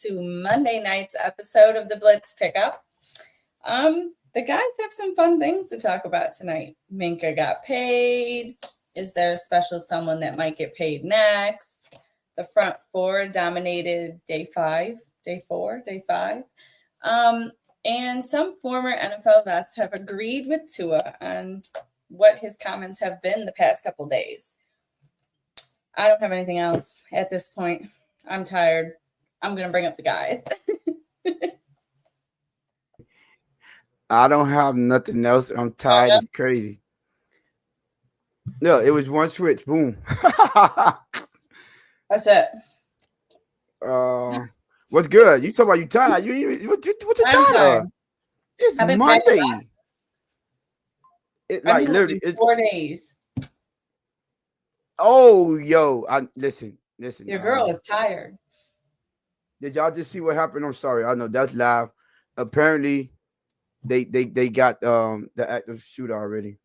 to Monday night's episode of the Blitz Pickup. The guys have some fun things to talk about tonight. Minkah got paid. Is there a special someone that might get paid next? The front four dominated day five. And some former NFL vets have agreed with Tua on what his comments have been the past couple days. I don't have anything else at this point. I'm tired. I'm going to bring up the guys. I don't have nothing else. I'm tired. It's crazy. No, it was one switch. Boom. That's it. What's good? You talking about you tired? What you tired of? It's I've been Monday. It like literally 4 days. Oh, listen. Your girl is tired. Did y'all just see what happened? I'm sorry. I know that's live. Apparently, they got the active shooter already.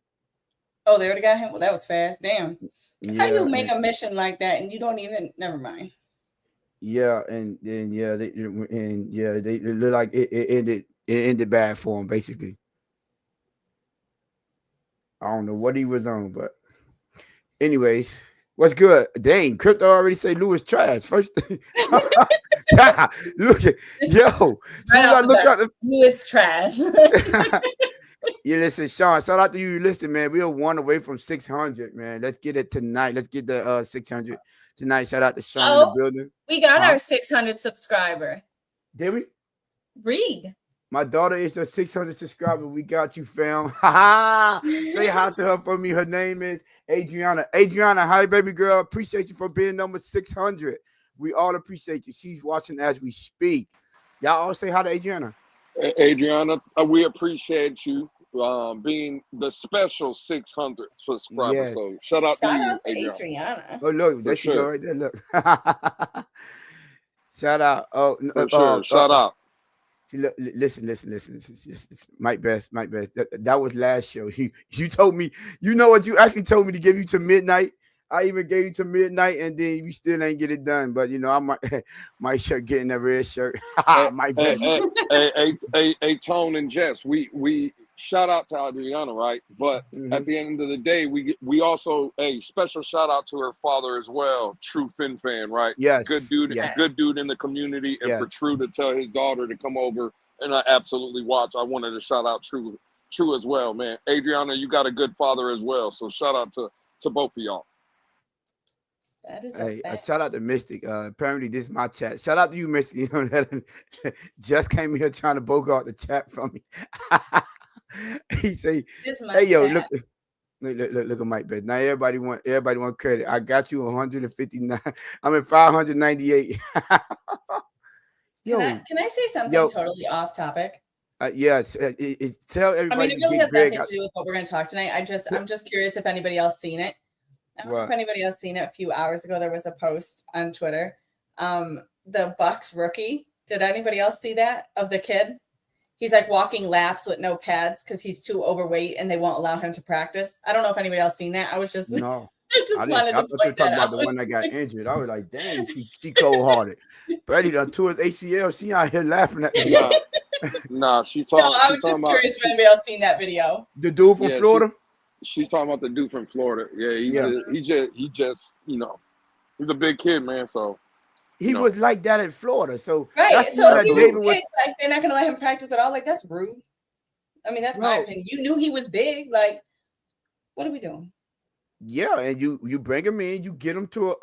Oh, they already got him? Well, that was fast. Damn. Yeah, how you make a mission like that and you don't even? Never mind. Yeah, and then they look like it ended bad for him. Basically, I don't know what he was on, but anyways, what's good? Dang, Crypto already say Lewis trash. First, look at Lewis trash. You listen, Sean. Shout out to you. Listen, man, we are 1 away from 600, man. Let's get it tonight. Let's get the 600 tonight. Shout out to Sean in the building. We got our 600 subscriber. Did we? Read. My daughter is the 600 subscriber. We got you, fam. Say hi to her for me. Her name is Adriana. Adriana, hi, baby girl. Appreciate you for being number 600. We all appreciate you. She's watching as we speak. Y'all all say hi to Adriana. Adriana, we appreciate you being the special 600 subscriber. Yes. So shout out to you, Adriana. Oh, look, there she go right there. Look. Shout out. Oh, shout out. See, look, listen. Mike Best. That was last show. You told me, you know what? You actually told me to give you to midnight. I even gave you to midnight, and then you still ain't get it done. But I might shirt getting that red shirt. Mike Best. Hey, Tone and Jess, we shout out to Adriana, right? But at the end of the day, we also a special shout out to her father as well, True Fin fan, right? Yes, good dude, yes. Good dude in the community, and yes. for True to tell his daughter to come over and I absolutely watch. I wanted to shout out True as well, man. Adriana, you got a good father as well, so shout out to both of y'all. That is shout out to Mystic. Apparently, this is my chat. Shout out to you, Mystic. Just came here trying to bogart the chat from me. He say, "Hey, yo, look at Mike Best. Now everybody want credit. I got you 159. I'm at 598." Can I say something totally off topic? Yes. Tell everybody. I mean, it really has nothing to do with what we're going to talk tonight. I'm just curious if anybody else seen it. I don't know if anybody else seen it. A few hours ago, there was a post on Twitter. The Bucks rookie. Did anybody else see that of the kid? He's like walking laps with no pads because he's too overweight and they won't allow him to practice. I don't know if anybody else seen that. I was just no. I thought you were talking about the one that got injured. I was like, dang, she cold hearted. Brady done tore his ACL. She out here laughing at me. Nah, she's talking. I was just curious if anybody else seen that video. The dude from Florida. She's talking about the dude from Florida. Yeah, he just he's a big kid, man. So he was like that in Florida. So right. So if he was big, like they're not gonna let him practice at all. Like that's rude. I mean, that's my opinion. You knew he was big. Like, what are we doing? Yeah, and you bring him in, you get him to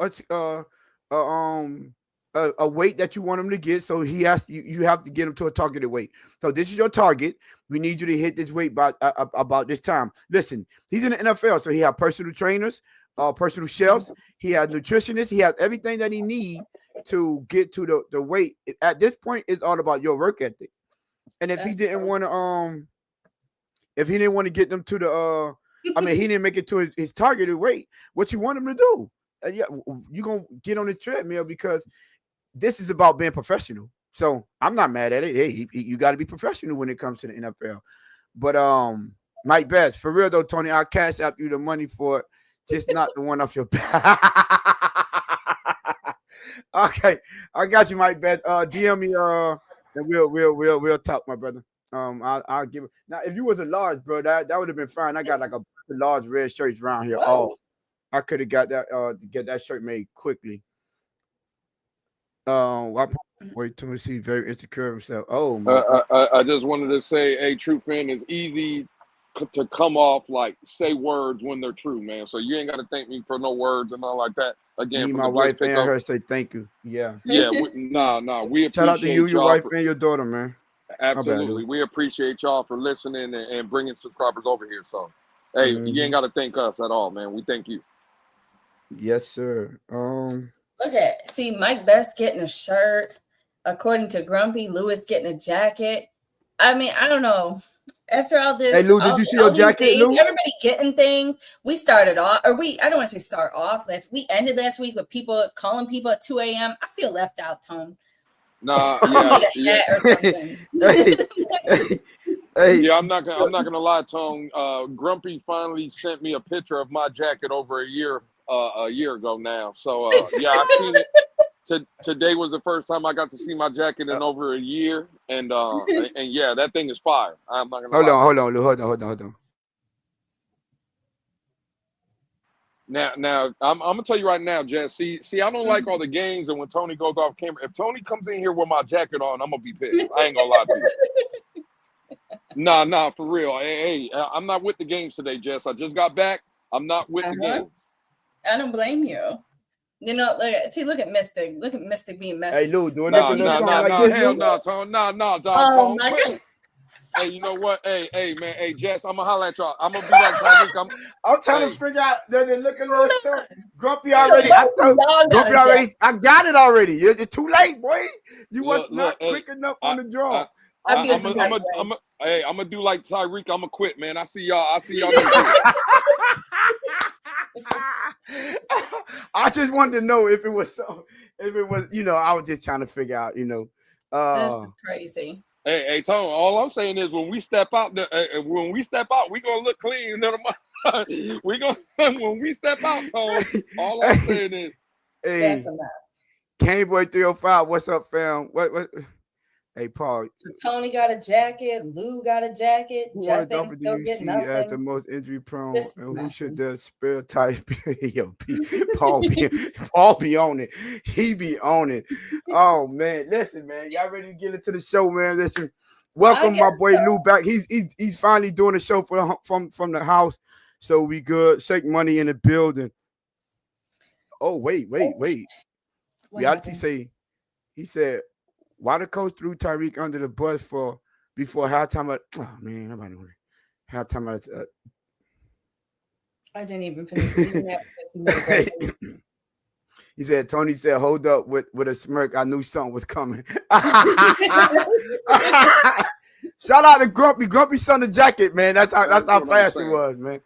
a weight that you want him to get. So you have to get him to a targeted weight. So this is your target. We need you to hit this weight by about this time. Listen, he's in the NFL, so he has personal trainers, personal chefs. He has nutritionists. He has everything that he needs to get to the weight. At this point, it's all about your work ethic. And if he didn't want to get them to the he didn't make it to his targeted weight. What you want him to do? You're going to get on the treadmill because this is about being professional. So I'm not mad at it. Hey, you got to be professional when it comes to the NFL. But Mike Best, for real though, Tony, I'll cash out you the money for it, just not the one off your back. Okay, I got you, Mike Beth. DM me, and we'll talk, my brother. I'll give it now. If you was a large, bro, that would have been fine. I got like a large red shirts around here. Whoa. Oh, I could have got that. Get that shirt made quickly. Wait till we see very insecure of himself. Oh my. I just wanted to say, hey, true fan is easy to come off like say words when they're true, man. So you ain't got to thank me for no words and all like that. Again, Me, from my the Blitz wife and pickup. her say thank you. Yeah. Yeah, we appreciate Shout out to you, your y'all wife, and your daughter, man. absolutely. We appreciate y'all for listening and bringing subscribers over here. So, hey, you ain't got to thank us at all, man. We thank you. Yes, sir. See Mike Best getting a shirt. According to Grumpy, Lewis getting a jacket. I mean, I don't know. After all this, hey Lou, did you see your jacket, days, Lou? everybody getting things. We started off, I don't want to say start off. We ended last week with people calling people at 2 a.m. I feel left out, Tone. Nah, I need a hat or something. Yeah, I'm not gonna lie, Tone. Grumpy finally sent me a picture of my jacket over a year ago now. So yeah, I've seen it. Today was the first time I got to see my jacket in over a year, and yeah, that thing is fire. I'm not gonna lie. Hold on, Lou. Hold on. Now, I'm gonna tell you right now, Jess. See, I don't like all the games, and when Tony goes off camera, if Tony comes in here with my jacket on, I'm gonna be pissed. I ain't gonna lie to you. Nah, for real. Hey, I'm not with the games today, Jess. I just got back. I'm not with the games. I don't blame you. You know, look at Mystic. Look at Mystic being messy. Hey Lou, do another little song like this. Hell no, Tone. Nah, dog. Oh my God. Hey, you know what? Hey, man. Hey, Jess, I'm gonna holler at y'all. I'm gonna be like Tyreek. I'm trying to figure out. Does it look a little something? Grumpy already. I got it already. It's too late, boy. You was not quick enough on the draw. I'm gonna do like Tyreek. I'm gonna quit, man. I see y'all. Next year. I just wanted to know if it was so. If it was, I was just trying to figure out, This is crazy. Hey, Tone. All I'm saying is, when we step out, we gonna look clean. When we step out, Tone. All I'm saying is, hey, that's a mess. Caneboy 305, what's up, fam? What? Hey, Paul. So Tony got a jacket. Lou got a jacket. Justin still getting nothing. As the most injury prone, and who should the spare type? Yo, Paul be on it. He be on it. Oh man, listen, man, y'all ready to get into the show, man? Listen, welcome my boy Lou back. He's finally doing a show from the house, so we good. Shake money in the building. Oh wait. Reality say he said. Why the coach threw Tyreek under the bus before halftime? Oh man, nobody knew halftime. I didn't even finish reading that. He said, Tony said, hold up with a smirk. I knew something was coming. Shout out to Grumpy. Grumpy son the jacket, man. That's how fast it was, man.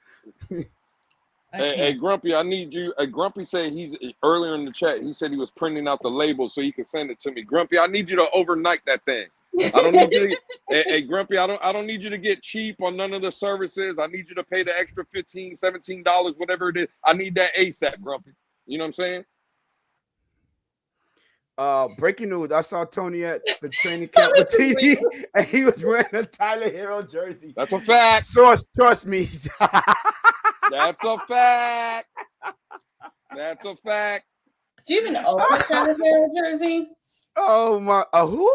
Hey, Grumpy, I need you. Grumpy said he's earlier in the chat. He said he was printing out the label so he could send it to me. Grumpy, I need you to overnight that thing. I don't need you to. Hey, Grumpy, I don't need you to get cheap on none of the services. I need you to pay the extra $15, $17, whatever it is. I need that ASAP, Grumpy. You know what I'm saying? Breaking news. I saw Tony at the training camp with TV, and he was wearing a Tyler Hero jersey. That's a fact. Source, trust me. That's a fact. That's a fact. Do you even own a Tyler Hero jersey? Oh my! Who?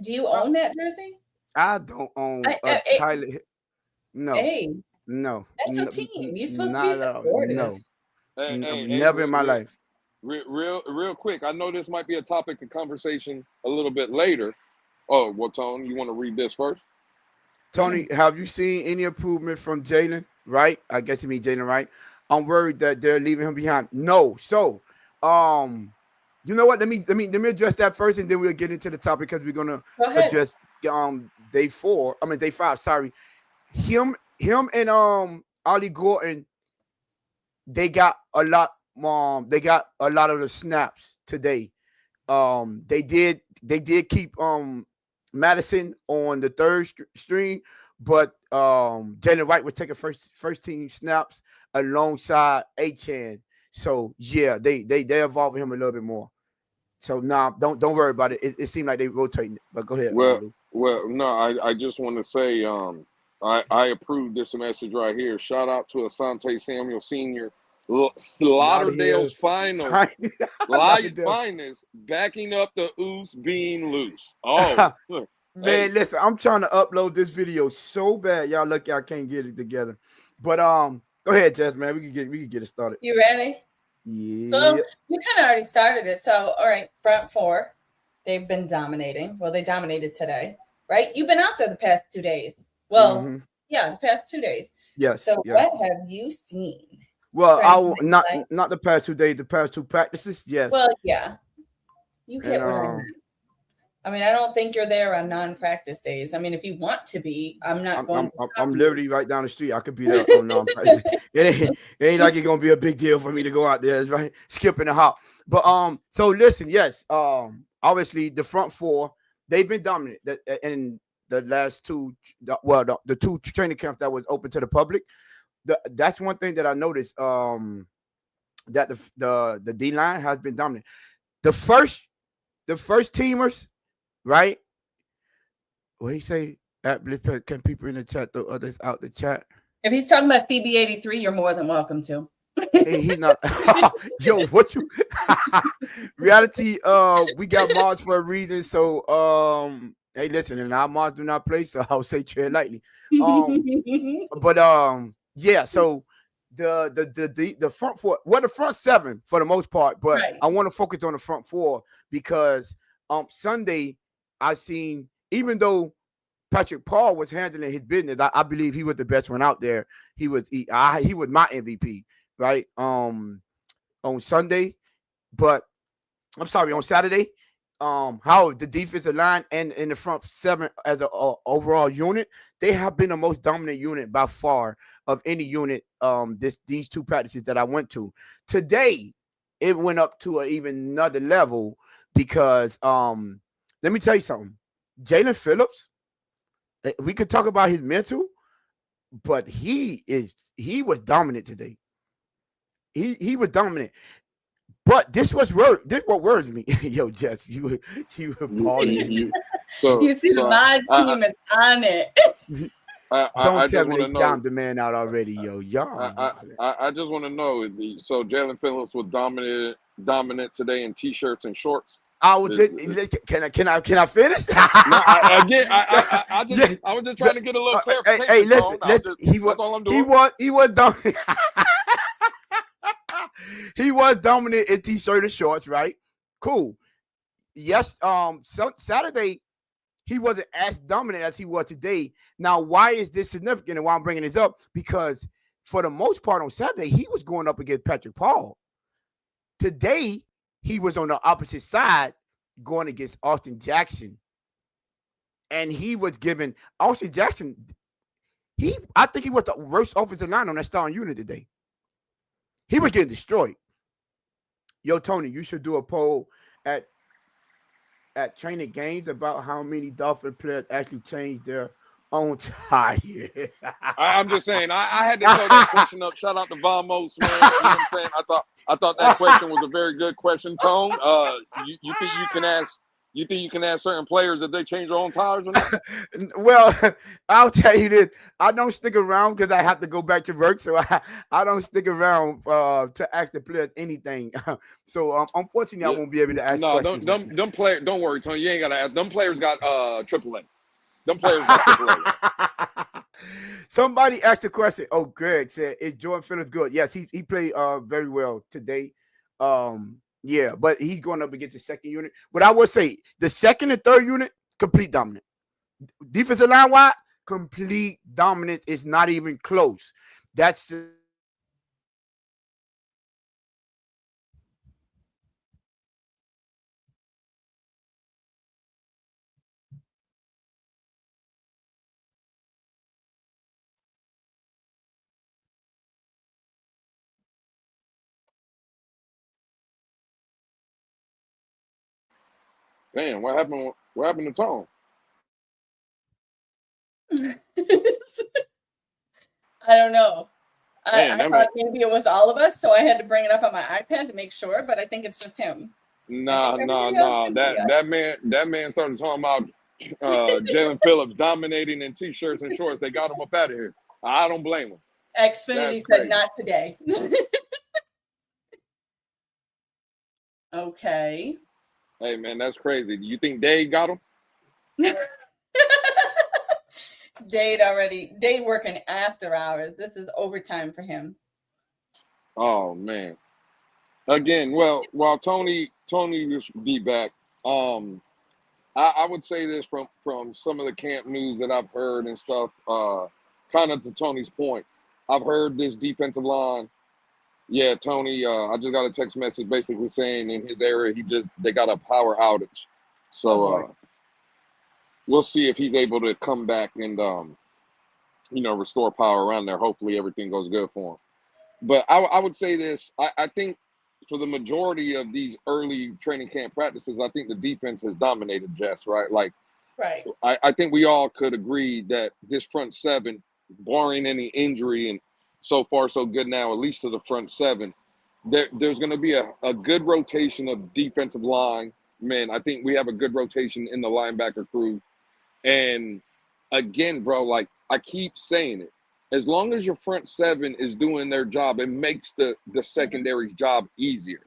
Do you own that jersey? I don't own Tyler. No. Hey. No. That's your team. You're supposed to be supportive. No. Never in my life. Real quick. I know this might be a topic of conversation a little bit later. Oh, well, Tony, you want to read this first? Tony, have you seen any improvement from Jalen? Right? I guess you mean Jalen, right? I'm worried that they're leaving him behind. No. So, you know what? Let me address that first, and then we'll get into the topic because we're gonna address day 5. Sorry, him and Ollie Gordon. They got a lot. They got a lot of the snaps today. They did keep Madison on the third string, but Jalen White was taking first team snaps alongside Achane. So yeah, they involving him a little bit more. So don't worry about it. It seemed like they rotating it. But go ahead. Well, no, I just want to say, I approve this message right here. Shout out to Asante Samuel Sr., Lauderdale's finest, backing up the oos being loose. Oh, man, listen, I'm trying to upload this video so bad. Y'all lucky I can't get it together. But go ahead, Jess, man. We can get it started. You ready? Yeah. So you kind of already started it. So all right, front four, they've been dominating. Well, they dominated today, right? You've been out there the past 2 days. Well, yeah, the past 2 days. Yes. So what have you seen? Well, not the past 2 days, the past 2 practices. Yes. Well, yeah. You get what I mean. I mean, I don't think you're there on non-practice days. I mean, if you want to be, I'm not going. I'm literally right down the street. I could be there on non-practice. it ain't like it's gonna be a big deal for me to go out there. It's right, skipping a hop. But so listen, yes. Obviously the front four, they've been dominant. In the last two, the 2 training camps that was open to the public. That's one thing that I noticed. That the D line has been dominant. The first teamers, right? What he say? At Blitz, can people in the chat throw others out the chat? If he's talking about CB83, you're more than welcome to. Hey, he's not. Yo, what you? Reality. We got mods for a reason. So hey, listen, and our mods do not play, so I'll say tread lightly. But yeah. So the front four, well, the front 7 for the most part, but right. I want to focus on the front 4 because Sunday I seen, even though Patrick Paul was handling his business, I believe he was the best one out there. He was my MVP, right? On Sunday, but I'm sorry, on Saturday. How the defensive line and in the front 7 as an overall unit, they have been the most dominant unit by far of any unit. These 2 practices that I went to today, it went up to an even another level because let me tell you something. Jalen Phillips, we could talk about his mental, but he was dominant today. He was dominant. But this what worries me. Yo, Jess, you were balling. You see my team is on it. Don't tell me they downed the man out already, yo. I just want to know. So Jalen Phillips was dominant today in t-shirts and shorts. I was can I finish? No, I was just trying to get a little clarification. Hey, listen. He was dominant. He was dominant in t-shirt and shorts, right? Cool. Yes. Saturday, he wasn't as dominant as he was today. Now, why is this significant and why I'm bringing this up? Because for the most part on Saturday, he was going up against Patrick Paul. Today, he was on the opposite side going against Austin Jackson. And he was giving Austin Jackson, I think he was the worst offensive line on that starting unit today. He was getting destroyed. Yo, Tony, you should do a poll at training games about how many Dolphin players actually changed their own tire. I'm just saying, I had to throw that question up. Shout out to Vamos, man. You know what I'm saying? I thought that question was a very good question, Tone. You think you can ask certain players if they change their own tires or not? Well, I'll tell you this. I don't stick around because I have to go back to work. So I don't stick around to ask the players anything. So unfortunately, I won't be able to ask questions. Them players, don't worry, Tony. You ain't got to ask. Them players got AAA. Them players got AAA. Somebody asked a question. Oh, Greg said, is Jordan Phillips good? Yes, he played very well today. Yeah, but he's going up against the second unit. But I would say the second and third unit, complete dominant. Defensive line wide, complete dominance is not even close. That's Damn, what happened? What happened to Tone? I don't know. I thought maybe it was all of us, so I had to bring it up on my iPad to make sure, but I think it's just him. Nah. That man started talking about Jalen Phillips dominating in t-shirts and shorts. They got him up out of here. I don't blame him. Xfinity said not today. Okay. Hey man, that's crazy. You think Dade got him? Dade working after hours. This is overtime for him. Oh man. Again, well, while Tony will be back, I would say this from some of the camp news that I've heard and stuff, kind of to Tony's point. I've heard this defensive line. Yeah, Tony, I just got a text message basically saying in his area they got a power outage. So we'll see if he's able to come back and restore power around there. Hopefully everything goes good for him. But I would say this, I think for the majority of these early training camp practices, I think the defense has dominated, Jess, right? Like, right. I think we all could agree that this front seven, barring any injury, and so far so good now, at least to the front seven, there's going to be a good rotation of defensive line men. I think we have a good rotation in the linebacker crew. And again, bro, like I keep saying it, as long as your front seven is doing their job, it makes the secondary's job easier.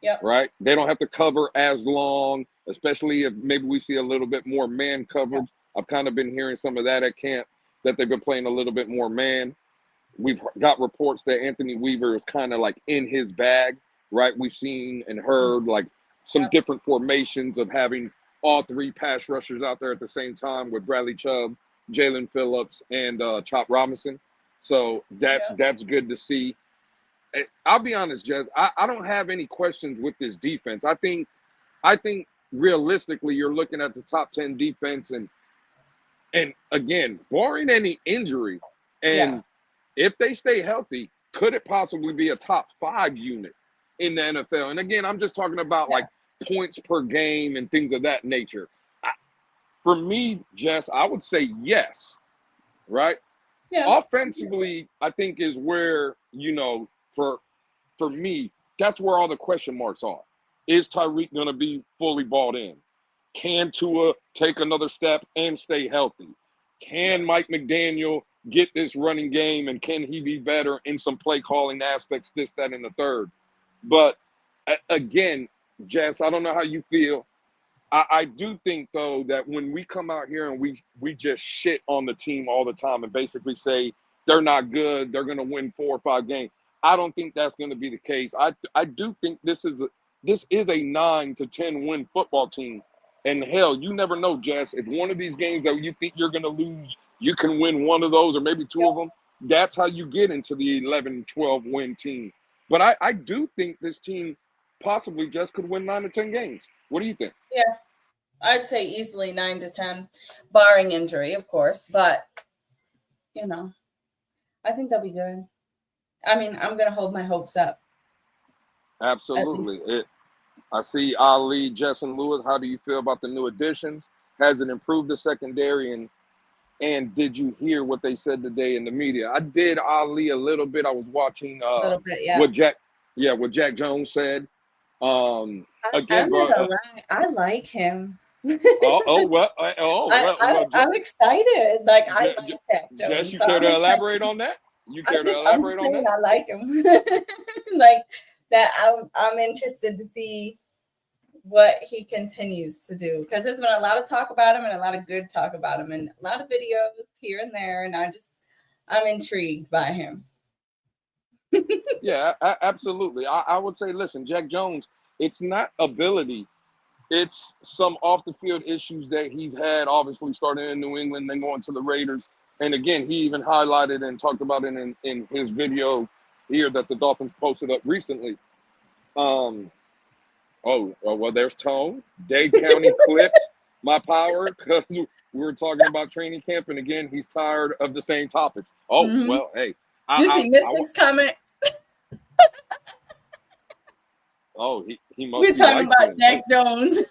Yep. Right? They don't have to cover as long, especially if maybe we see a little bit more man coverage. Yep. I've kind of been hearing some of that at camp, that they've been playing a little bit more man. We've got reports that Anthony Weaver is kind of like in his bag, right? We've seen and heard like some different formations of having all three pass rushers out there at the same time with Bradley Chubb, Jalen Phillips, and Chop Robinson. So that's good to see. I'll be honest, Jez, I don't have any questions with this defense. I think realistically you're looking at the top 10 defense and again, barring any injury, and if they stay healthy, could it possibly be a top 5 unit in the NFL? And again, I'm just talking about like points per game and things of that nature. For me, Jess, I would say yes, right? Yeah. Offensively, I think is where, for me, that's where all the question marks are. Is Tyreek going to be fully bought in? Can Tua take another step and stay healthy? Can Mike McDaniel get this running game, and can he be better in some play calling aspects, this, that, and the third? But again, Jess, I don't know how you feel. I do think, though, that when we come out here and we just shit on the team all the time and basically say they're not good, they're going to win 4 or 5 games, I don't think that's going to be the case. I do think this is a 9 to 10 win football team. And hell, you never know, Jess. If one of these games that you think you're going to lose, you can win one of those or maybe 2 of them. That's how you get into the 11, 12 win team. But I do think this team possibly just could win 9 to 10 games. What do you think? Yeah, I'd say easily 9 to 10, barring injury, of course. But, I think they'll be good. I mean, I'm going to hold my hopes up. Absolutely. I see Ali, Jess, and Lewis. How do you feel about the new additions? Has it improved the secondary? And did you hear what they said today in the media? I did, Ali, a little bit. I was watching what Jack Jones said. Again, bro, I like him. I'm excited. Like I like Jack Jones. Jess, you care to elaborate on that? I like him. Like that. I'm interested to see what he continues to do, because there's been a lot of talk about him and a lot of good talk about him and a lot of videos here and there, and I'm intrigued by him. Yeah, absolutely. I would say, listen, Jack Jones, it's not ability. It's some off the field issues that he's had, obviously starting in New England, then going to the Raiders. And again, he even highlighted and talked about it in his video here that the Dolphins posted up recently. Well, there's Tone. Dade County clipped my power because we were talking about training camp. And again, he's tired of the same topics. Well, hey. You see Mystic's comment? He must We're talking about Jack Jones.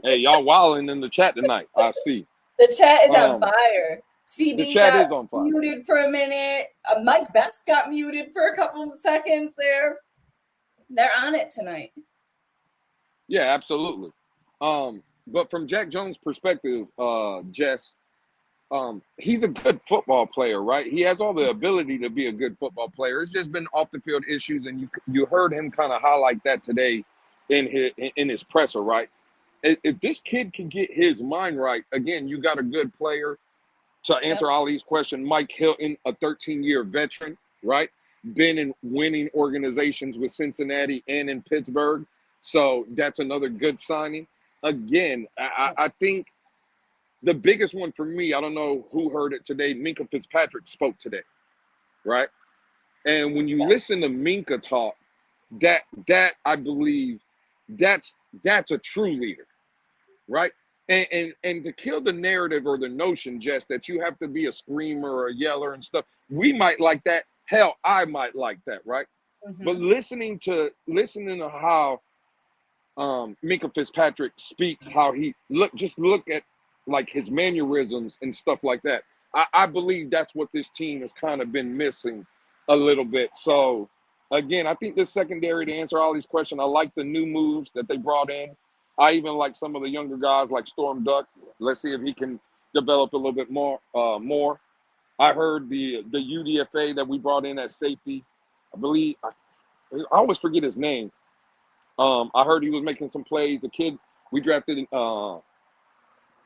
Hey, y'all wilding in the chat tonight. I see. The chat is on fire. CD the chat is on fire. Muted for a minute. Mike Betts got muted for a couple of seconds there. They're on it tonight. Yeah, absolutely. But from Jack Jones' perspective, Jess, he's a good football player, right? He has all the ability to be a good football player. It's just been off the field issues, and you heard him kind of highlight that today in his presser, right? If this kid can get his mind right, again, you got a good player. To answer Ali's question, Mike Hilton, a 13-year veteran, right? Been in winning organizations with Cincinnati and in Pittsburgh. So that's another good signing. Again, I think the biggest one for me, I don't know who heard it today, Minka Fitzpatrick spoke today, right? And when you listen to Minka talk, that I believe that's a true leader, right? And to kill the narrative or the notion, Jess, that you have to be a screamer or a yeller and stuff, we might like that. Hell, I might like that, right? But listening to how Minka Fitzpatrick speaks, how he look at like his mannerisms and stuff like that. I believe that's what this team has kind of been missing a little bit. So again, I think this secondary, to answer all these questions, I like the new moves that they brought in. I even like some of the younger guys like Storm Duck. Let's see if he can develop a little bit more. I heard the UDFA that we brought in at safety. I believe I always forget his name. I heard he was making some plays. The kid we drafted in the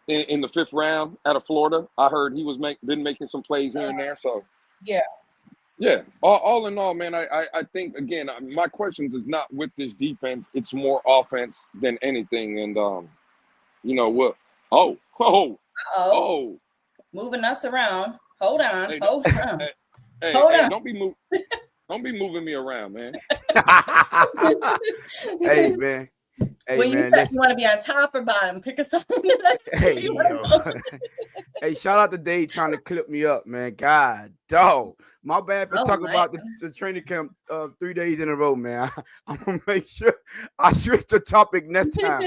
5th round out of Florida, I heard he was been making some plays here and there. So yeah. All in all, man, I think again, my questions is not with this defense. It's more offense than anything. And you know what? Oh, moving us around. Hold on. Hey, hold on. Hey, Hold on. Don't be moving me around, man. Hey, man. Hey, when you man, said you want to be on top or bottom, pick a song. Hey, hey, shout out to Dave trying to clip me up, man. God, dog. My bad for talking about the training camp 3 days in a row, man. I'm going to make sure I switch the topic next time.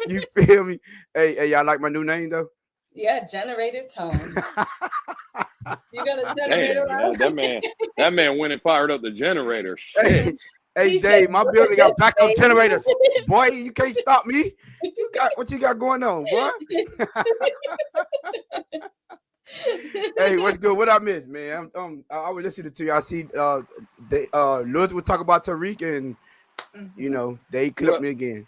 You feel me? Hey, y'all like my new name, though? Yeah, Generator Tone. You got a generator around? That man went and fired up the generator. Shit. Hey, Dave, my building got backup generators. Boy, you can't stop me. What you got going on, boy? Hey, what's good? What I missed, man? I was listening to you. I see Lewis would talk about Tariq, and you know they clipped me again.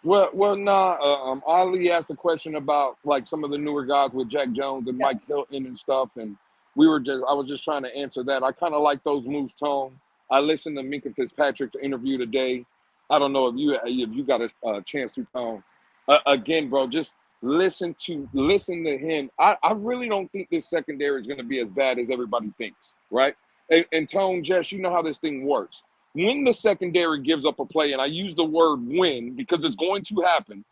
Well, nah. Ali asked a question about like some of the newer guys with Jack Jones and Mike Hilton and stuff, and I was just trying to answer that. I kind of like those moves, Tone. I listened to Minka Fitzpatrick's interview today. I don't know if you got a chance to, Tone. Again, bro, just listen to him. I really don't think this secondary is going to be as bad as everybody thinks, right? And Tone, Jess, you know how this thing works. When the secondary gives up a play, and I use the word win because it's going to happen,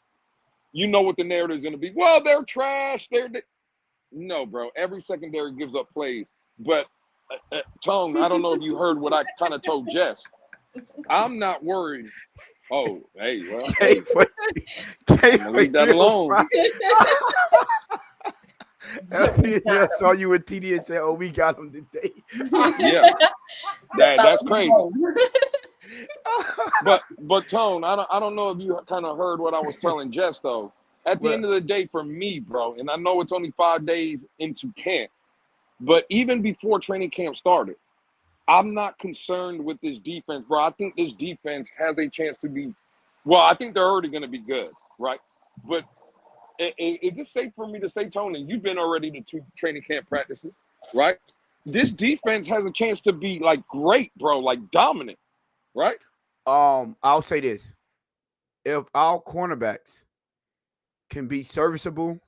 you know what the narrative is going to be. Well, they're trash. No, bro. Every secondary gives up plays. But, Tone, I don't know if you heard what I kind of told Jess. I'm not worried. Oh, hey, well. Can't leave that alone. I saw you with TD and said, "Oh, we got him today." Yeah, that's crazy. but Tone, I don't know if you kind of heard what I was telling Jess though. At the end of the day, for me, bro, and I know it's only 5 days into camp, but even before training camp started, I'm not concerned with this defense, bro. I think this defense has a chance to be. Well, I think they're already going to be good, right? But is it safe for me to say, Tony, you've been already to 2 training camp practices, right? This defense has a chance to be like great, bro, like dominant, right? I'll say this. If our cornerbacks can be serviceable,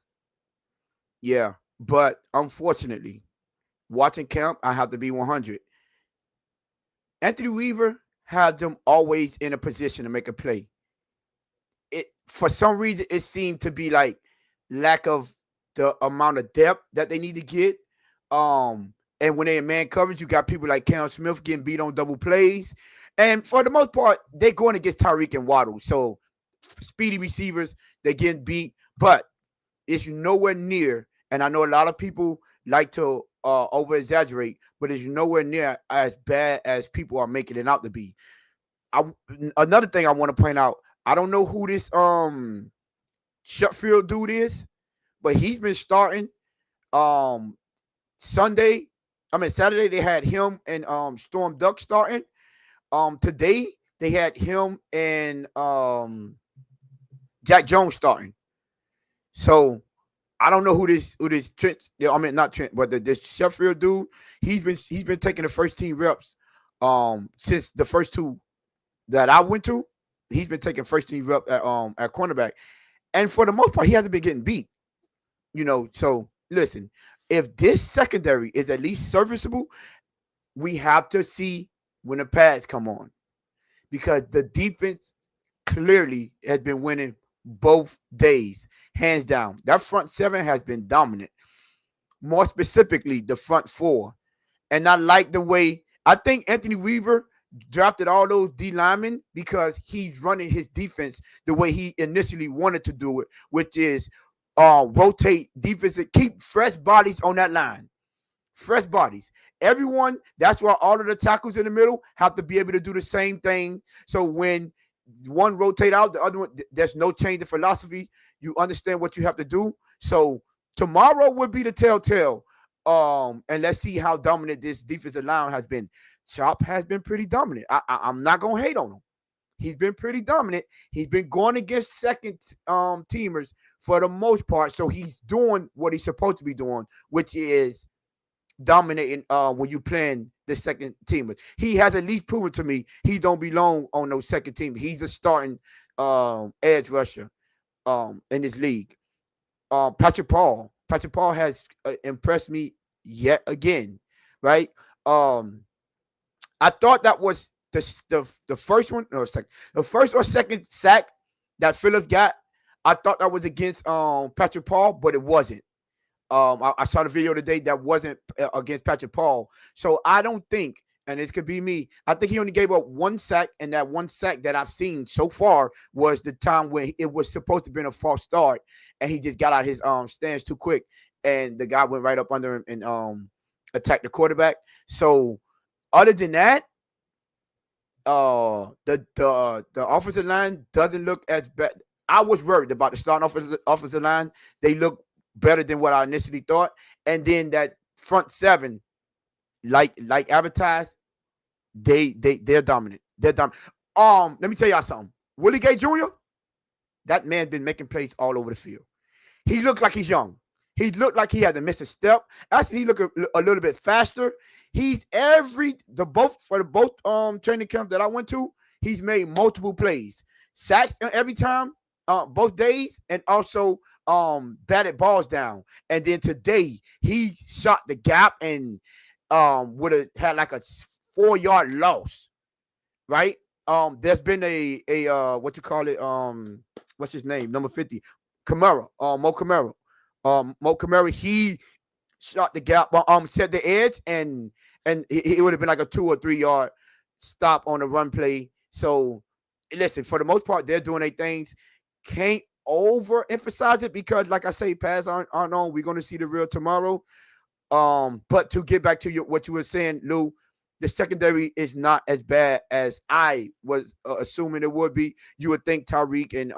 yeah. But unfortunately, watching camp, I have to be 100. Anthony Weaver had them always in a position to make a play. For some reason, it seemed to be like lack of the amount of depth that they need to get. And when they're in man coverage, you got people like Cam Smith getting beat on double plays. And for the most part, they're going against Tyreek and Waddle. So speedy receivers, they're getting beat. But it's nowhere near, and I know a lot of people like to over-exaggerate, but it's nowhere near as bad as people are making it out to be. Another thing I want to point out, I don't know who this Sheffield dude is, but he's been starting. Saturday they had him and Storm Duck starting. Today they had him and Jack Jones starting. So I don't know who this Trent. I mean, not Trent, but this Sheffield dude. He's been taking the first team reps since the first two that I went to. He's been taking first team rep at cornerback, and for the most part, he hasn't been getting beat. So listen, if this secondary is at least serviceable, we have to see when the pads come on, because the defense clearly has been winning both days, hands down. That front seven has been dominant. More specifically, the front four. And I like the way, I think Anthony Weaver drafted all those D linemen because he's running his defense the way he initially wanted to do it, which is rotate defensive, keep fresh bodies on that line. Fresh bodies. Everyone, that's why all of the tackles in the middle have to be able to do the same thing. So when one rotate out, the other one, there's no change in philosophy. You understand what you have to do. So tomorrow would be the telltale. And let's see how dominant this defensive line has been. Chop has been pretty dominant. I'm not gonna hate on him. He's been pretty dominant. He's been going against second teamers for the most part. So he's doing what he's supposed to be doing, which is dominating when you playing the second teamers. He has at least proven to me he don't belong on those second teams. He's a starting edge rusher in this league. Patrick Paul has impressed me yet again, right? I thought that was the first one or second, the first or second sack that Phillips got. I thought that was against Patrick Paul, but it wasn't. I saw the video today that wasn't against Patrick Paul. So I don't think, and this could be me, I think he only gave up one sack, and that one sack that I've seen so far was the time when it was supposed to have been a false start, and he just got out his stance too quick, and the guy went right up under him and attacked the quarterback. So other than that, the offensive line doesn't look as bad. I was worried about the starting offensive line. They look better than what I initially thought. And then that front seven, like advertised, they're dominant. They're dominant. Let me tell y'all something. Willie Gay Jr., that man been making plays all over the field. He looked like he's young. He looked like he had to miss a step. Actually, he looked a little bit faster. He's both training camps that I went to, he's made multiple plays. Sacks every time, both days, and also batted balls down. And then today he shot the gap and would have had like a 4-yard loss, right? There's been a what you call it, what's his name, number 50, Kamara, Mo Kamara. Mo Kamara, he shot the gap, set the edge, and it would have been like a 2 or 3 yard stop on the run play. So listen, for the most part, they're doing their things. Can't overemphasize it because, like I say, pads aren't on. We're going to see the real tomorrow. But to get back to what you were saying, Lou, the secondary is not as bad as I was assuming it would be. You would think Tyreek and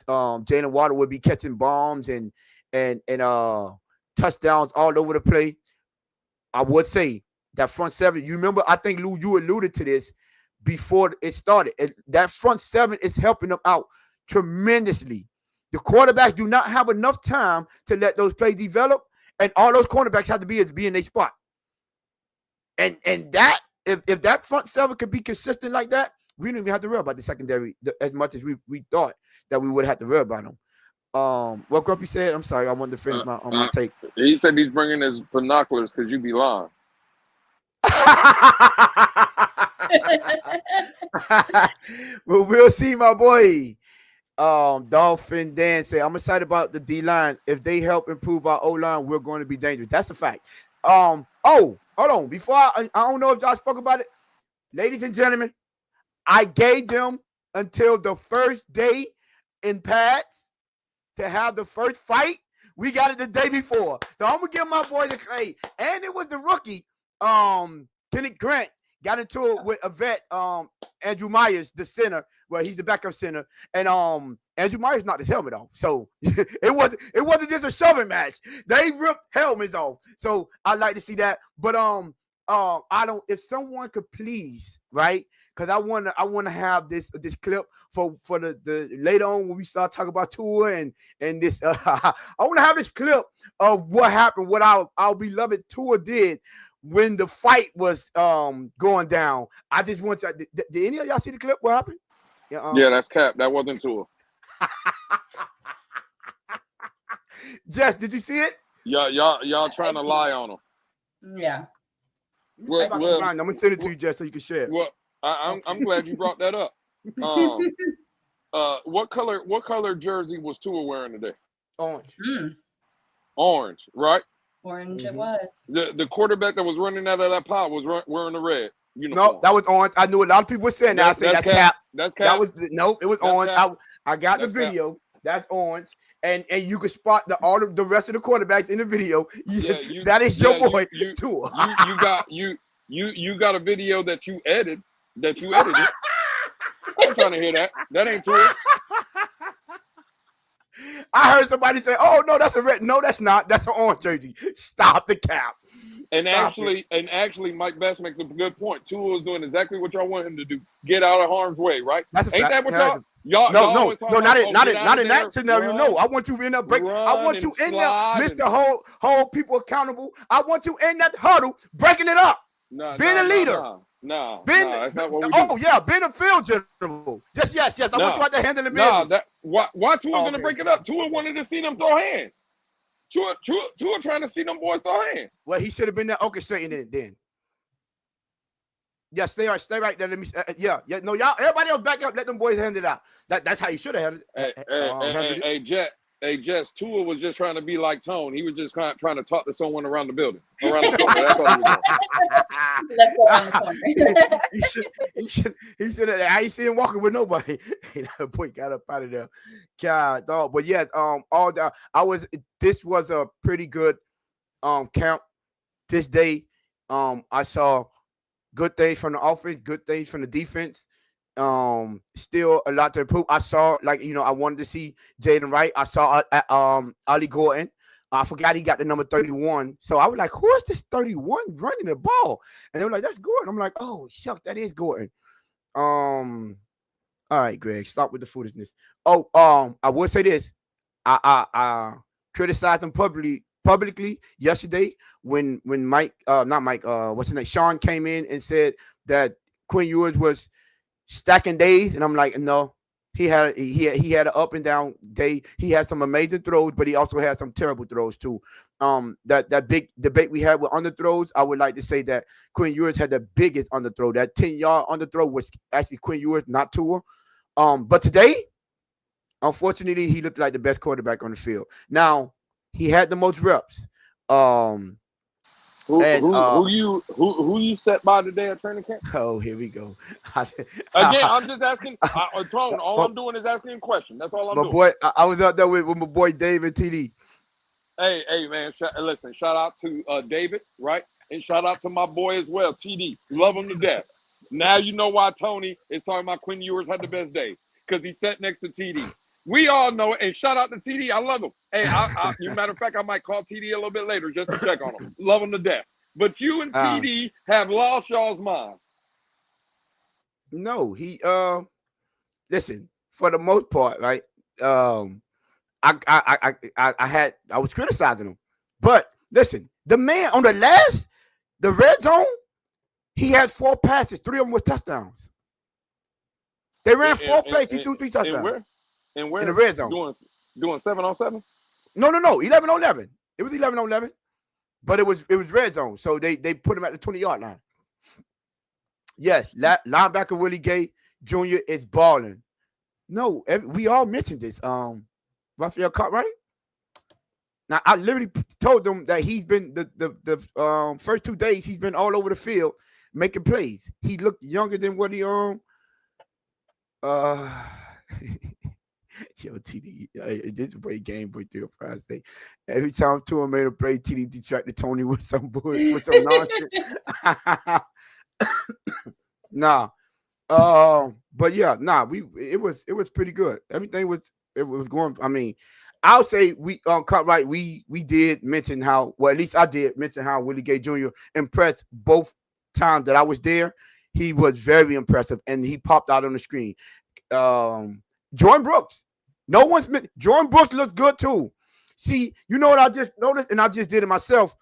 Jalen Water would be catching bombs and touchdowns all over the place. I would say that front seven, you remember, I think, Lou, you alluded to this before it started. That front seven is helping them out tremendously. The quarterbacks do not have enough time to let those plays develop, and all those cornerbacks have to be in their spot. And that, if that front seven could be consistent like that, we don't even have to worry about the secondary as much as we thought that we would have to worry about them. What Grumpy said, I'm sorry, I wanted to finish my take. He said he's bringing his binoculars because you be lying. Well, we'll see, my boy. Dolphin Dan said, I'm excited about the D-line. If they help improve our O-line, we're going to be dangerous. That's a fact. Oh, hold on. Before I don't know if y'all spoke about it. Ladies and gentlemen, I gave them until the first day in pads to have the first fight. We got it the day before. So I'm going to give my boy the clay. And it was the rookie, Kenneth Grant, got into it with a vet, Andrew Myers, the center, Well, he's the backup center, and Andrew Myers knocked his helmet off. So it wasn't just a shoving match. They ripped helmets off. So I like to see that. But I don't. If someone could please, right? Because I wanna have this clip for the later on when we start talking about Tua and this. I want to have this clip of what happened. What our beloved Tua did when the fight was going down. I just want to. Did any of y'all see the clip? What happened? Yeah, that's cap. That wasn't Tua. Jess, did you see it? Y'all trying to lie on him. Yeah. Well, I'm gonna send it to you, Jess, so you can share it. Well, I'm glad you brought that up. What color jersey was Tua wearing today? Orange. Orange, right? Orange it was. The quarterback that was running out of that pile was wearing the red uniform. No, that was orange. I knew a lot of people were saying that. I say that's cap. That's cap. That was it was orange. I got the video. Cap. That's orange. And you could spot all the rest of the quarterbacks in the video. That is your boy Tua. You got a video that you edited. I'm trying to hear that. That ain't Tua. I heard somebody say, "Oh no, that's a red." No, that's not. That's an orange jersey. Stop the cap. And actually, Mike Best makes a good point. Tua is doing exactly what y'all want him to do. Get out of harm's way, right? That's a Ain't fact. that what y'all? No, not in that scenario. No, I want you in that break. I want you in there, Mr. Hold people accountable. I want you in that huddle, breaking it up. Being a leader. No, that's not what we do. Oh yeah, being a field general. Yes. I want you out there handling the business. Why Tua's gonna break it up? Tua wanted to see them throw hands. Tua trying to see them boys throw hands. Well, he should have been there orchestrating it then. Yeah, stay right there. Let me. No, y'all. Everybody else back up. Let them boys hand it out. That's how you should have handled it. Hey, Jess. Tua was just trying to be like Tone. He was just trying to talk to someone around the building, around the corner. That's all he was doing. Let's go around the corner. He should have. I ain't see him walking with nobody. That boy got up out of there. God, dog. But yeah, This was a pretty good camp. This day, I saw good things from the offense, good things from the defense. Still a lot to improve. I saw, I wanted to see Jaden Wright. I saw Ollie Gordon. I forgot he got the number 31. So I was like, who is this 31 running the ball? And they were like, that's Gordon. I'm like, oh, shuck, that is Gordon. All right, Greg, stop with the foolishness. I will say this. I criticized him publicly yesterday when Sean came in and said that Quinn Ewers was stacking days, and I'm like, no, he had an up and down day. He had some amazing throws, but he also had some terrible throws too. That big debate we had with underthrows, I would like to say that Quinn Ewers had the biggest underthrow. That 10-yard underthrow was actually Quinn Ewers, not Tua. But today, unfortunately, he looked like the best quarterback on the field. Now, he had the most reps. Who you set by today at training camp? Oh, here we go. Again, I'm just asking. Tone, all I'm doing is asking a question. That's all I'm doing. Boy, I was out there with my boy David TD. Hey, man. Listen, shout out to David, right? And shout out to my boy as well, TD. Love him to death. Now you know why Tony is talking about Quinn Ewers had the best day, because he sat next to TD. We all know it. And shout out to TD. I love him. Hey, matter of fact, I might call TD a little bit later just to check on him. Love him to death. But you and TD have lost y'all's mind. No, he listen, for the most part, right? I was criticizing him. But listen, the man on the red zone, he has 4 passes, 3 of them were touchdowns. They ran 4 plays, he threw 3 touchdowns. And where? In the red zone. Doing 7-on-7? No, 11-on-11. It was 11-on-11. But it was red zone. So they put him at the 20-yard line. Yes, linebacker Willie Gay Jr. is balling. No, we all mentioned this. Raphael Cartwright. Now I literally told them that he's been the first 2 days he's been all over the field making plays. He looked younger than what he Yo, TD, this play game boy through a Friday. Every time Tua made a play, TD detracted Tony with some bullshit, with some nonsense. Nah. But yeah, nah, it was pretty good. Everything was going. I mean, I'll say we cut right. We did mention how, well, at least I did mention how Willie Gay Jr. impressed both times that I was there. He was very impressive, and he popped out on the screen. Jordan Brooks. No one's meant. Jordan Brooks looks good too. See, you know what I just noticed, and I just did it myself.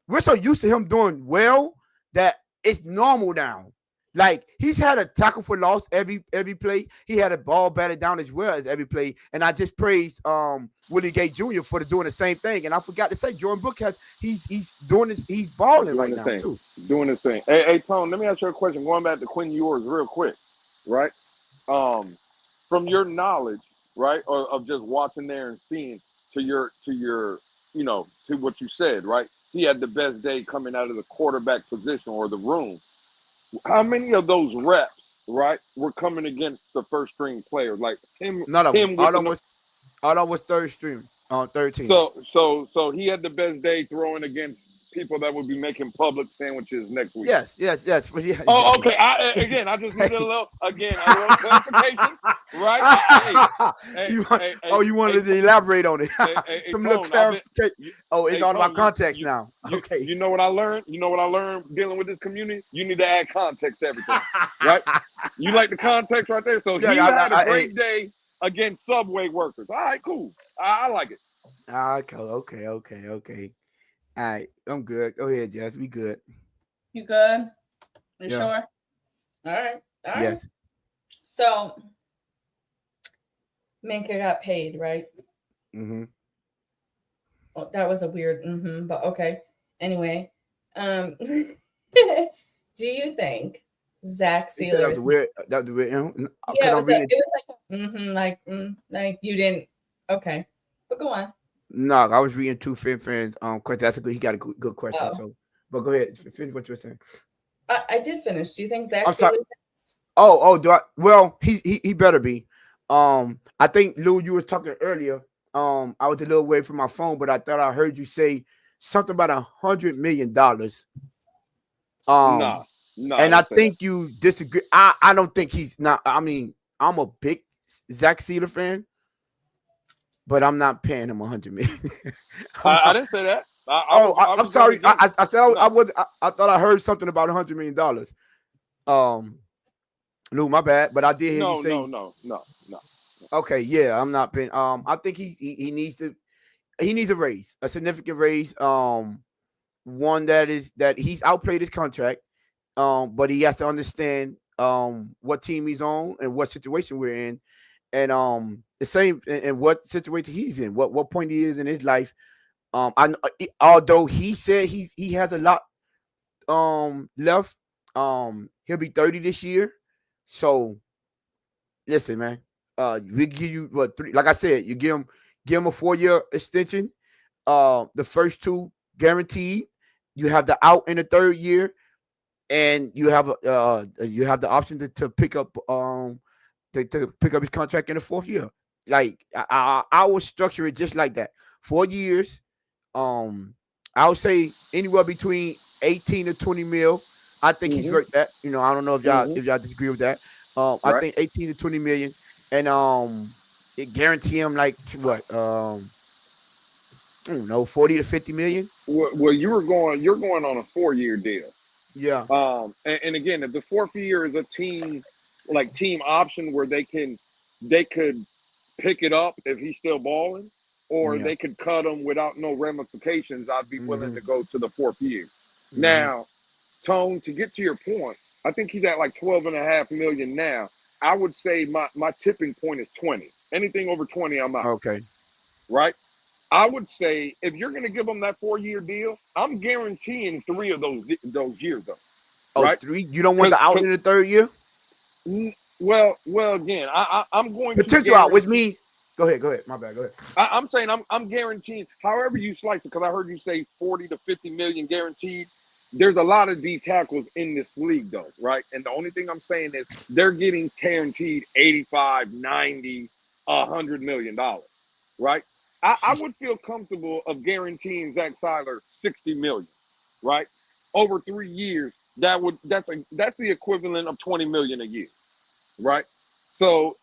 We're so used to him doing well that it's normal now. Like, he's had a tackle for loss every play. He had a ball batted down as well as every play. And I just praised Willie Gay Jr. for doing the same thing. And I forgot to say, Jordan Brooks he's doing this. He's balling right now too. Doing his thing. Hey, Tone, let me ask you a question. Going back to Quinn Ewers real quick, right? From your knowledge, right, or of just watching there and seeing to your to what you said, right? He had the best day coming out of the quarterback position or the room. How many of those reps, right, were coming against the first string player? Like him. None of them. All of them was third string on 13. So he had the best day throwing against people that would be making public sandwiches next week. Yes. Yeah, oh, okay. I just needed a little clarification, right? You wanted to elaborate on it. Some little clarification. It's all about context now. Okay. You know what I learned? You know what I learned dealing with this community? You need to add context to everything, right? You like the context right there? So he had a great day against Subway workers. All right, cool. I like it. Okay. All right, I'm good. Go ahead, Jess. We good. You good? You sure? All right. Yes. So, Minka got paid, right? Mm-hmm. Well, that was a weird but okay. Anyway, do you think Zach Sieler? That was weird. Yeah, it was like you didn't. Okay, but go on. No, I was reading two fans. Question. That's a good. He got a good question. Oh. So, but go ahead. Finish what you were saying. I did finish. Do you think Zach? Do I? Well, he better be. I think Lou, you was talking earlier. I was a little away from my phone, but I thought I heard you say something about $100 million. No. And I think you disagree. I don't think he's not. I mean, I'm a big Zach Sieler fan. But I'm not paying him $100 million. I didn't say that. I'm sorry. I said I thought I heard something about $100 million. Lou, my bad. But I did hear you say no. Okay, yeah, I'm not paying. I think he needs a raise, a significant raise. One that he's outplayed his contract. But he has to understand what team he's on and what situation we're in. And the same in what situation he's in, what point he is in his life. Although he said he has a lot left. He'll be 30 this year. So listen, man. We give you what 3, like I said, you give him a 4-year extension. The first 2 guaranteed. You have the out in the 3rd year, and you have the option to pick up to pick up his contract in the 4th year. Like I would structure it just like that. 4 years. I would say anywhere between 18 to 20 mil. I think he's worth that. I don't know if y'all disagree with that. I think 18 to 20 million, and it guarantee him like what? I don't know, 40 to 50 million. Well, you're going on a 4-year deal. Yeah. And again, if the 4th year is a team option where they could pick it up if he's still balling, or they could cut him without no ramifications, I'd be willing to go to the 4th year. Now, Tone, to get to your point, I think he's at like 12.5 million now. I would say my tipping point is 20. Anything over 20, I'm out. Okay. Right? I would say if you're going to give him that 4-year deal, I'm guaranteeing 3 of those years though. Oh, right? 3? You don't want the out in the 3rd year? Well, again, I'm going potential out, which means go ahead. My bad. Go ahead. I'm saying I'm guaranteeing, however you slice it, because I heard you say 40 to 50 million guaranteed. There's a lot of D tackles in this league, though, right? And the only thing I'm saying is they're getting guaranteed 85, 90, $100 million, right? I would feel comfortable of guaranteeing Zach Sieler 60 million, right? Over 3 years, that's the equivalent of 20 million a year, right? So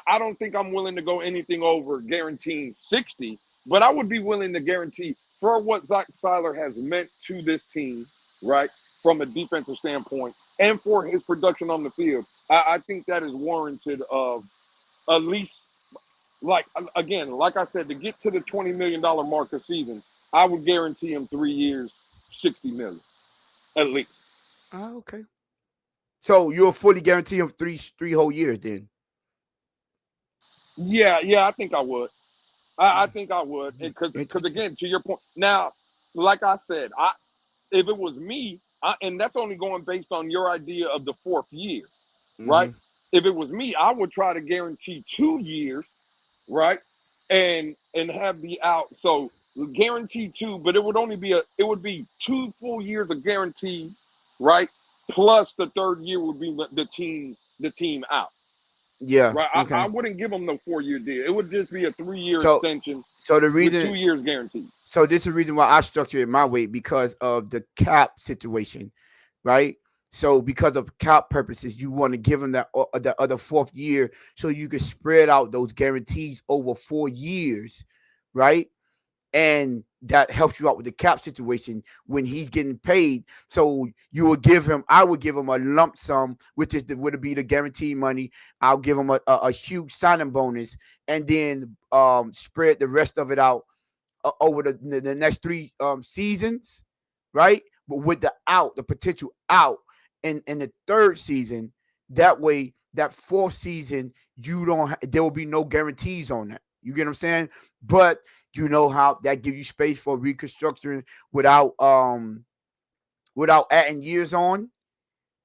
I don't think I'm willing to go anything over guaranteeing 60, but I would be willing to guarantee for what Zach Sieler has meant to this team, right, from a defensive standpoint, and for his production on the field. I think that is warranted of at least, like, again, like I said, to get to the $20 million mark a season, I would guarantee him 3 years, $60 million, at least. Oh, okay. So you'll fully guarantee him three whole years then? Yeah, I think I would. I think I would, because again, to your point. Now, like I said, if it was me, and that's only going based on your idea of the 4th year, right? If it was me, I would try to guarantee 2 years, right, and have the out. So guarantee 2, but it would be 2 full years of guarantee, right? Plus the 3rd year would be the team out. Yeah. Right. Okay. I wouldn't give them the 4-year deal. It would just be a 3-year extension. So the reason with 2 years guaranteed. So this is the reason why I structure it my way, because of the cap situation, right? So because of cap purposes, you want to give them that the other 4th year so you can spread out those guarantees over 4 years, right? And that helps you out with the cap situation when he's getting paid. So I would give him a lump sum, which would be the guaranteed money. I'll give him a huge signing bonus, and then spread the rest of it out over the next 3 seasons, right? But with the potential out in the 3rd season, that way, that 4th season, there will be no guarantees on that. You get what I'm saying? But you know how that gives you space for reconstruction without adding years on,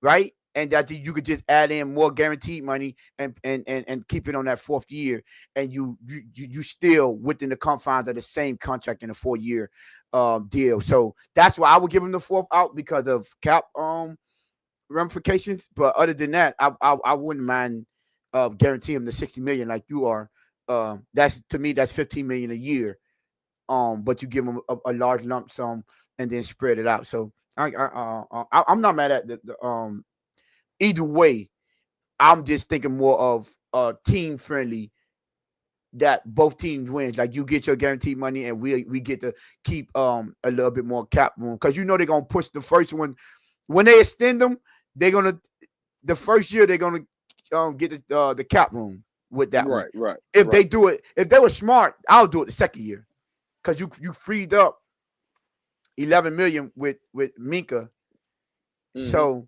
right? And that you could just add in more guaranteed money and keep it on that 4th year, and you still within the confines of the same contract in a 4-year deal. So that's why I would give him the 4th out, because of cap ramifications. But other than that, I wouldn't mind guaranteeing him the $60 million like you are. That's, to me, that's $15 million a year. But you give him a large lump sum and then spread it out. So I'm not mad at the either way. I'm just thinking more of team friendly, that both teams win. Like, you get your guaranteed money and we get to keep a little bit more cap room, because they're gonna push the first one when they extend them. The first year they're gonna get the cap room with that one. Right. If they do it, if they were smart, I'll do it the 2nd year, because you freed up $11 million with Minkah. So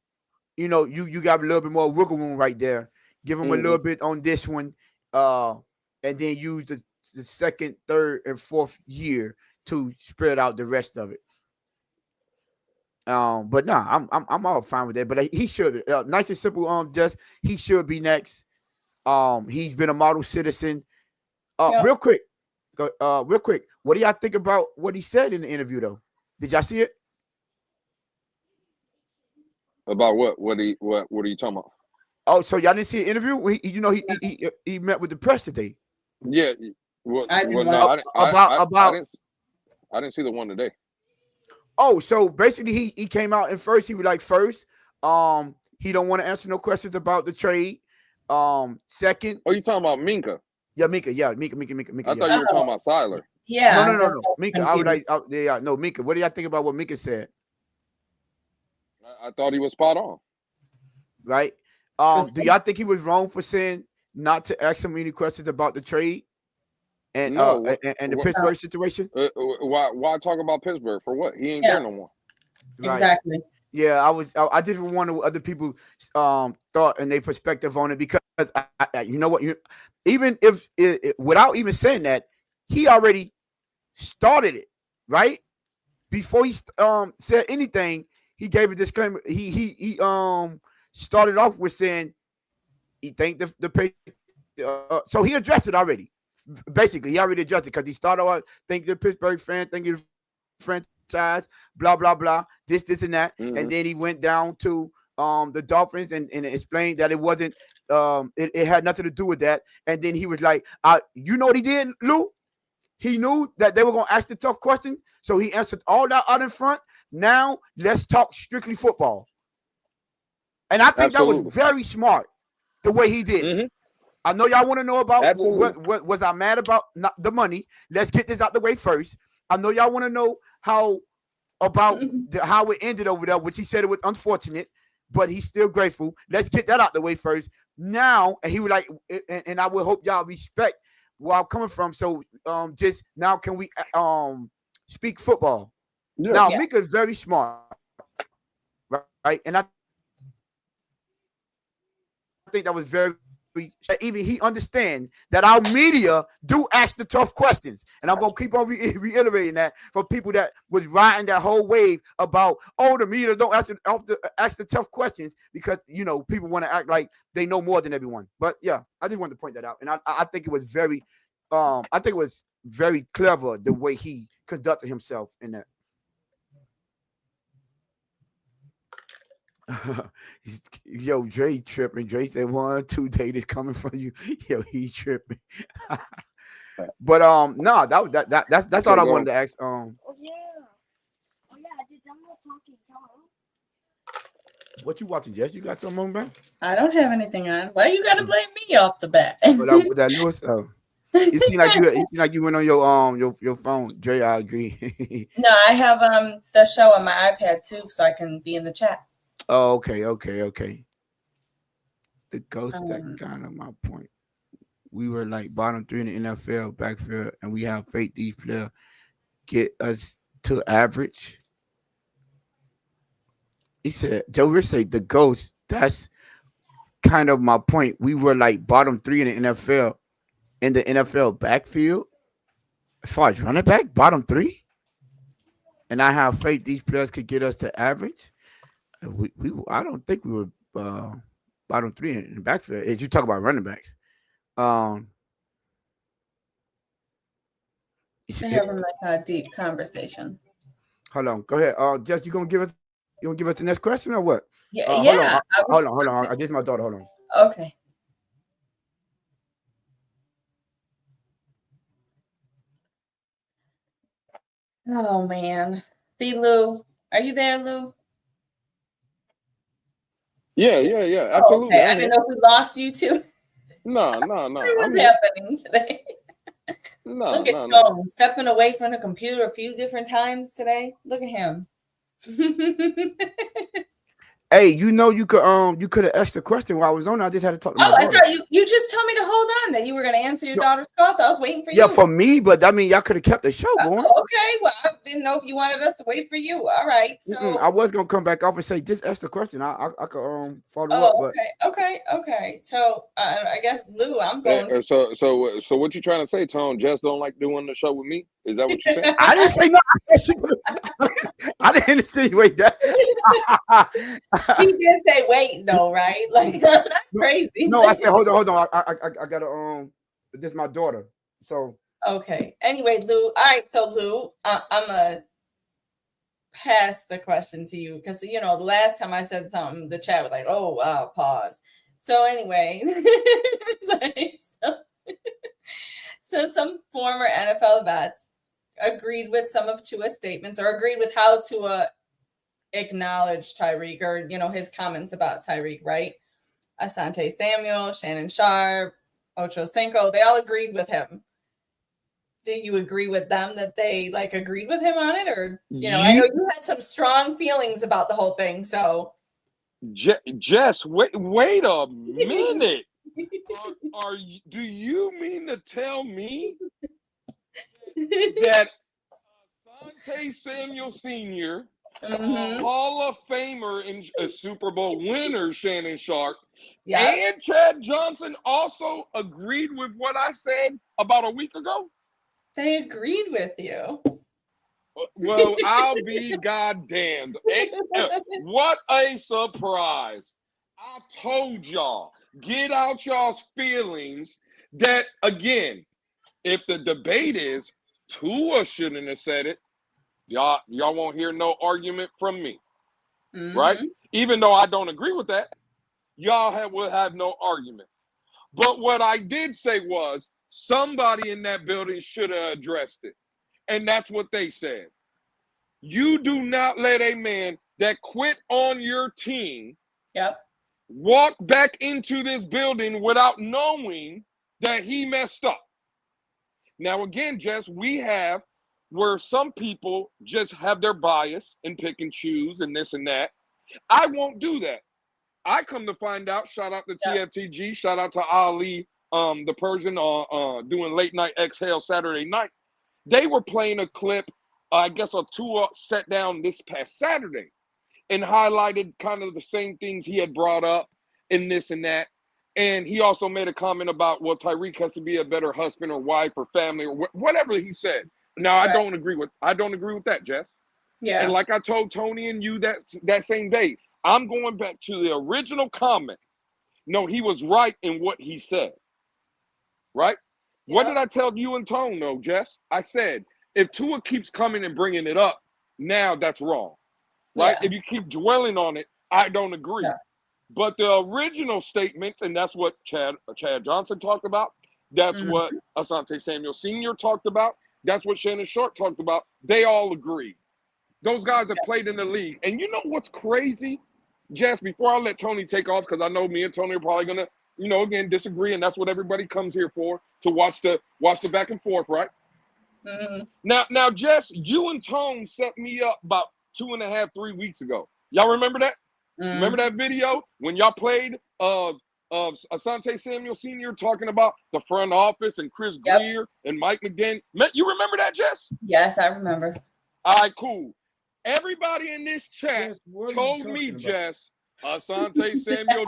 you got a little bit more wiggle room right there. Give them a little bit on this one, and then use the 2nd, 3rd, and 4th year to spread out the rest of it. But no, I'm all fine with that. But he should, nice and simple. Just he should be next. He's been a model citizen. Real quick, what do y'all think about what he said in the interview, though? Did y'all see it? About what? What are you talking about? Oh, so y'all didn't see an interview? He met with the press today. Yeah. I didn't see the one today. Oh, so basically he came out, and first he was like, he don't want to answer no questions about the trade. Second. Oh, you talking about Minkah? Yeah, Minkah. Yeah, Minkah. I thought you were talking about Sieler. Yeah. No. Minkah. I was like, no, Minkah. What do y'all think about what Minkah said? I thought he was spot on. Right. Do y'all think he was wrong for saying not to ask him any questions about the trade and the Pittsburgh situation? Why talk about Pittsburgh? For what? He ain't there no more. Right. Exactly. Yeah, I just wanted other people thought and their perspective on it, because you know what, even if without even saying that, he already started it, right? Before he said anything, he gave a disclaimer. He started off with saying he thanked the Patriots. So he addressed it already. Basically, he already addressed it, because he started off, thank the Pittsburgh fan, thank you the franchise, blah blah blah, this and that, and then he went down to the Dolphins and explained that it wasn't it had nothing to do with that. And then he was like, you know what he did, Lou? He knew that they were going to ask the tough question, so he answered all that out in front. Now let's talk strictly football. And I think that was very smart. the way he did it. I know y'all want to know about what was I mad about? Not the money. Let's get this out the way first. I know y'all want to know how it ended over there, which he said it was unfortunate, but he's still grateful. Let's get that out the way first. Now, and he was like, and I would hope y'all respect where I'm coming from. So just now, can we speak football? Yeah. Now, Minka is very smart, right? And I think that was very, even he understand that our media do ask the tough questions, and I'm gonna keep on reiterating that for people that was riding that whole wave about, oh, the media don't ask the tough questions because people want to act like they know more than everyone. But yeah, I just wanted to point that out, and I think it was very, very clever the way he conducted himself in that. Yo, Dre tripping. Dre said 1 2 date is coming from you. Yo, he tripping. But no, that's all I wanted to ask. Oh yeah, I did some more talking. What you watching, Jess? You got something on, man? I don't have anything on. Why you gotta blame me off the bat? With that Lewis, it seemed like you went on your phone. Dre, I agree. No, I have the show on my iPad too, so I can be in the chat. Oh, okay. The ghost that kind of my point. We were like bottom 3 in the NFL backfield, and we have faith these players get us to average. He said, Joe Rich said the ghost. That's kind of my point. We were like bottom 3 in the NFL backfield. As far as running back, bottom 3. And I have faith these players could get us to average. I don't think we were bottom 3 in the backfield. As you talk about running backs, They're having like a deep conversation. Hold on, go ahead. Jess, you gonna give us the next question or what? Yeah. Hold on. I did my daughter. Hold on. Okay. Oh man. See, Lou, are you there, Lou? Yeah, absolutely. Oh, okay. I didn't know if we lost you too. No. What's happening today? Look at Tone stepping away from the computer a few different times today. Look at him. Hey, you could have asked the question while I was on. I just had to talk to my daughter. I thought you just told me to hold on, that you were going to answer your daughter's call, so I was waiting for you. Yeah, for me, but I mean, y'all could have kept the show going. Okay, well, I didn't know if you wanted us to wait for you. All right, so I was going to come back off and say, just ask the question. I could follow up. But... Okay. So I guess Lou, I'm going. So what you trying to say, Tone? Jess don't like doing the show with me? Is that what you're saying? I didn't say no. I didn't insinuate that. He did say wait though, right? Like that's crazy. No, I said hold on. I gotta this is my daughter. So okay. Anyway, Lou. All right, so Lou, I'm gonna pass the question to you because the last time I said something, the chat was like, "Oh wow, pause." So anyway, so some former NFL vets agreed with some of Tua's statements, or agreed with how Tua acknowledged Tyreek, or his comments about Tyreek, right? Asante Samuel, Shannon Sharp, Ocho Cinco, they all agreed with him. Do you agree with them that they agreed with him on it, or I know you had some strong feelings about the whole thing, so Jess, wait a minute. Do you mean to tell me that Asante Samuel Sr., Hall of Famer and a Super Bowl winner, Shannon Sharp, and Chad Johnson also agreed with what I said about a week ago? They agreed with you. Well, I'll be goddamned. What a surprise. I told y'all, get out y'all's feelings that, again, if the debate is Tua shouldn't have said it, y'all won't hear no argument from me, right? Even though I don't agree with that, y'all will have no argument. But what I did say was somebody in that building should have addressed it, and that's what they said. You do not let a man that quit on your team walked back into this building without knowing that he messed up. Now, again, Jess, we have where some people just have their bias and pick and choose and this and that. I won't do that. I come to find out, shout out to TFTG, shout out to Ali, the Persian doing Late Night Exhale Saturday night. They were playing a clip, I guess a Tua set down this past Saturday and highlighted kind of the same things he had brought up and this and that. And he also made a comment about, well, Tyreek has to be a better husband or wife or family or whatever he said. Now, I don't agree with that, Jess. Yeah. And like I told Tony and you that same day, I'm going back to the original comment. No, he was right in what he said. Right? Yeah. What did I tell you and Tone, though, Jess? I said, if Tua keeps coming and bringing it up, now that's wrong. Right? Yeah. If you keep dwelling on it, I don't agree. Yeah. But the original statements, and that's what Chad Johnson talked about. That's what Asante Samuel Sr. talked about. That's what Shannon Sharp talked about. They all agree. Those guys have played in the league. And you know what's crazy, Jess, before I let Tony take off, because I know me and Tony are probably going to, again, disagree, and that's what everybody comes here for, to watch the back and forth, right? Now, Jess, you and Tone set me up about 2.5, 3 weeks ago. Y'all remember that? Remember that video when y'all played Asante Samuel Sr. talking about the front office and Chris Greer and Mike McDaniel? You remember that, Jess? Yes, I remember. All right, cool. Everybody in this chat told me, Jess, Asante Samuel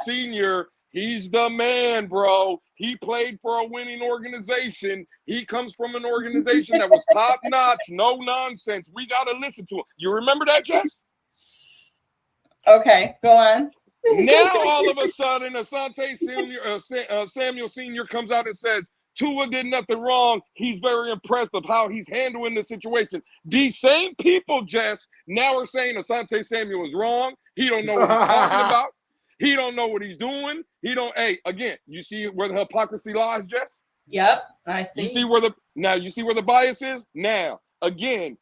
Sr., he's the man, bro. He played for a winning organization. He comes from an organization that was top-notch, no nonsense. We got to listen to him. You remember that, Jess? Okay, go on. Now, all of a sudden, Asante Samuel Sr. comes out and says, Tua did nothing wrong. He's very impressed of how he's handling the situation. These same people, Jess, now are saying Asante Samuel is wrong. He don't know what he's talking about. He don't know what he's doing. Hey, again, you see where the hypocrisy lies, Jess? Yep, I see. You see where the bias is? Now, again,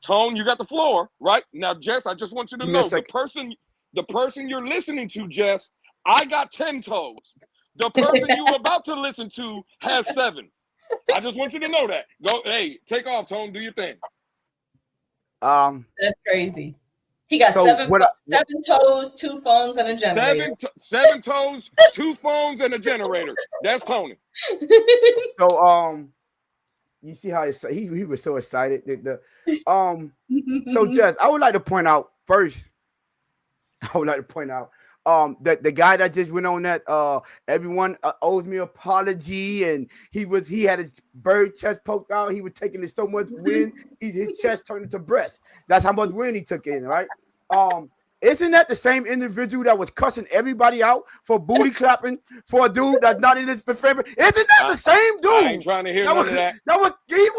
Tone, you got the floor, right? Now, Jess, I just want you to know the person you're listening to, Jess, I got 10 toes. The person you're about to listen to has 7. I just want you to know that. Go, hey, take off, Tone. Do your thing. That's crazy. He got 7 toes, 2 phones, and a generator. 7 toes, 2 phones, and a generator. That's Tony. So, you see how he was so excited. So, Jess, I would like to point out first. That the guy that just went on that everyone owes me an apology, and he had his bird chest poked out. He was taking it so much wind, his chest turned into breast. That's how much wind he took in, right? Isn't that the same individual that was cussing everybody out for booty clapping for a dude that's not in his favorite? Isn't that the same dude? I ain't trying to hear none of that. He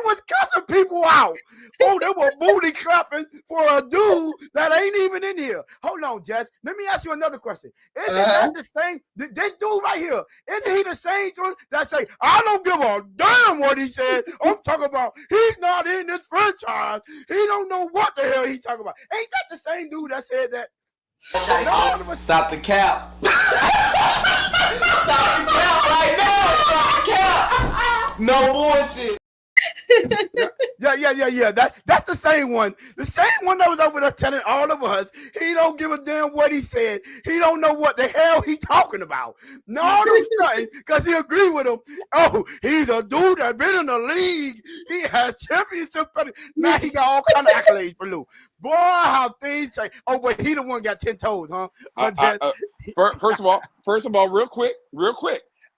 was cussing people out. Oh, they were booty clapping for a dude that ain't even in here. Hold on, Jess. Let me ask you another question. Isn't that the same? This dude right here, isn't he the same dude that say, I don't give a damn what he said? I'm talking about he's not in this franchise. He don't know what the hell he's talking about. Ain't that the same dude that said that? No, Stop the cap. Stop the cap right now. Stop the cap. No bullshit. Yeah. That's the same one. The same one that was over there telling all of us he don't give a damn what he said. He don't know what the hell he talking about. No, nothing, because he agree with him. Oh, he's a dude that been in the league. He has championship. Now he got all kind of accolades for Lou. Boy, how things say. Oh, but he the one got 10 toes, huh? First of all, real quick.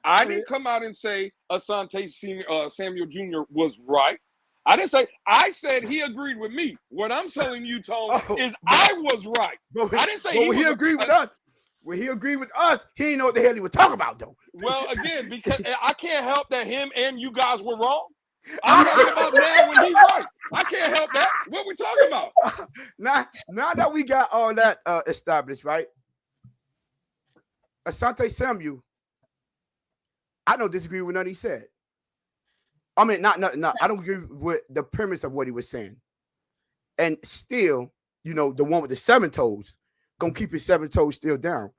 I didn't come out and say Asante Samuel Jr. was right. I didn't say. I said he agreed with me. What I'm telling you, Tone, is I was right. I didn't say he agreed with us. When he agreed with us, he didn't know what the hell he was talking about, though. Well, again, because I can't help that him and you guys were wrong. I'm talking about now when he's right. I can't help that. What we talking about? Now that we got all that established, right? Asante Samuel, I don't disagree with nothing he said. I mean, not. I don't agree with the premise of what he was saying. And still, the one with the 7 toes gonna keep his 7 toes still down.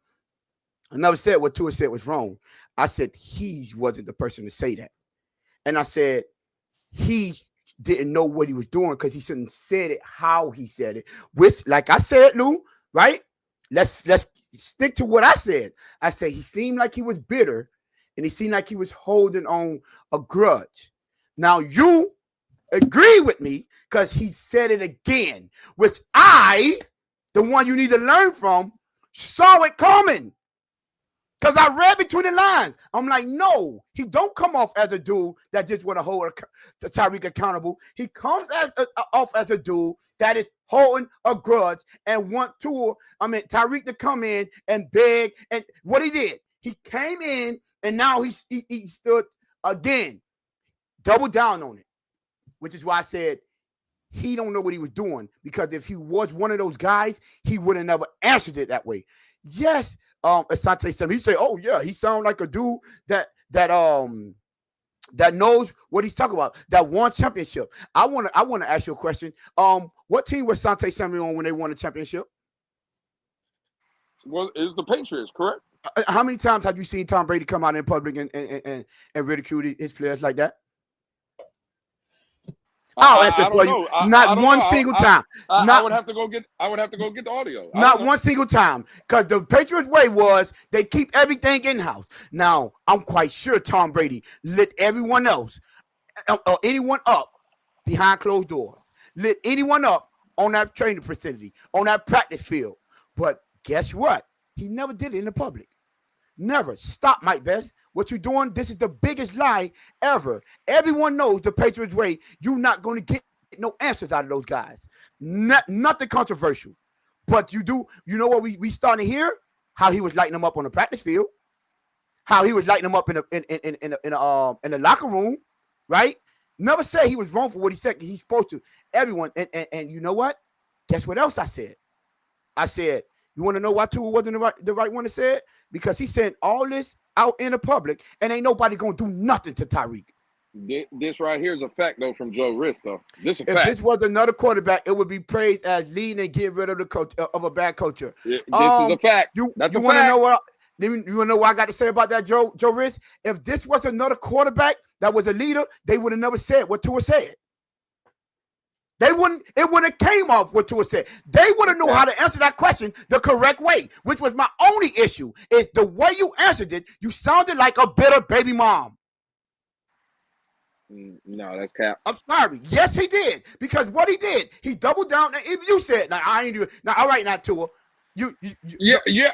I never said what Tua said was wrong. I said he wasn't the person to say that. And I said he didn't know what he was doing because he shouldn't have said it how he said it. Which, like I said, Lou, right? Let's stick to what I said. I said he seemed like he was bitter and he seemed like he was holding on a grudge. Now you agree with me because he said it again, which I, the one you need to learn from, saw it coming. Because I read between the lines. I'm like, no, he don't come off as a dude that just want to hold Tyreek accountable. He comes off as a dude that is holding a grudge and want Tyreek to come in and beg. And what he did, he came in and now he stood again, double down on it, which is why I said he don't know what he was doing, because if he was one of those guys, he would have never answered it that way. Yes, Asante said, he said, oh yeah, he sounds like a dude that knows what he's talking about, that won championship. I want to ask you a question. What team was Asante Samuel on when they won the championship? Well, it's the Patriots, correct? How many times have you seen Tom Brady come out in public and ridicule his players like that? I'll answer for you. Not one single time. I would have to go get the audio. Not one single time. Because the Patriots way was they keep everything in-house. Now, I'm quite sure Tom Brady lit everyone else or anyone up behind closed doors. Lit anyone up on that training facility, on that practice field. But guess what? He never did it in the public. Never. Stop, Mike Best. What you're doing, this is the biggest lie ever. Everyone knows the Patriots way. You're not going to get no answers out of those guys. Nothing controversial. But you do. You know what we starting to hear? How he was lighting them up on the practice field. How he was lighting them up in the locker room, right? Never said he was wrong for what he said. He's supposed to. Everyone. And you know what? Guess what else I said? I said, you want to know why Tua wasn't the right one to say it? Because he said all this out in the public, and ain't nobody gonna do nothing to Tyreek. This right here is a fact, though, from Joe Riss, though. This is a if fact. This was another quarterback, it would be praised as leading and getting rid of the coach of a bad coacher. This is a fact. That's a fact. You want to know what I got to say about that, Joe Riss? If this was another quarterback that was a leader, they would have never said what Tua said. It wouldn't have came off what Tua said. They wouldn't know how to answer that question the correct way, which was my only issue, is the way you answered it, you sounded like a bitter baby mom. No, that's cap. I'm sorry. Yes, he did. Because what he did, he doubled down. If you said, now I ain't doing now, all right, now Tua. Yeah,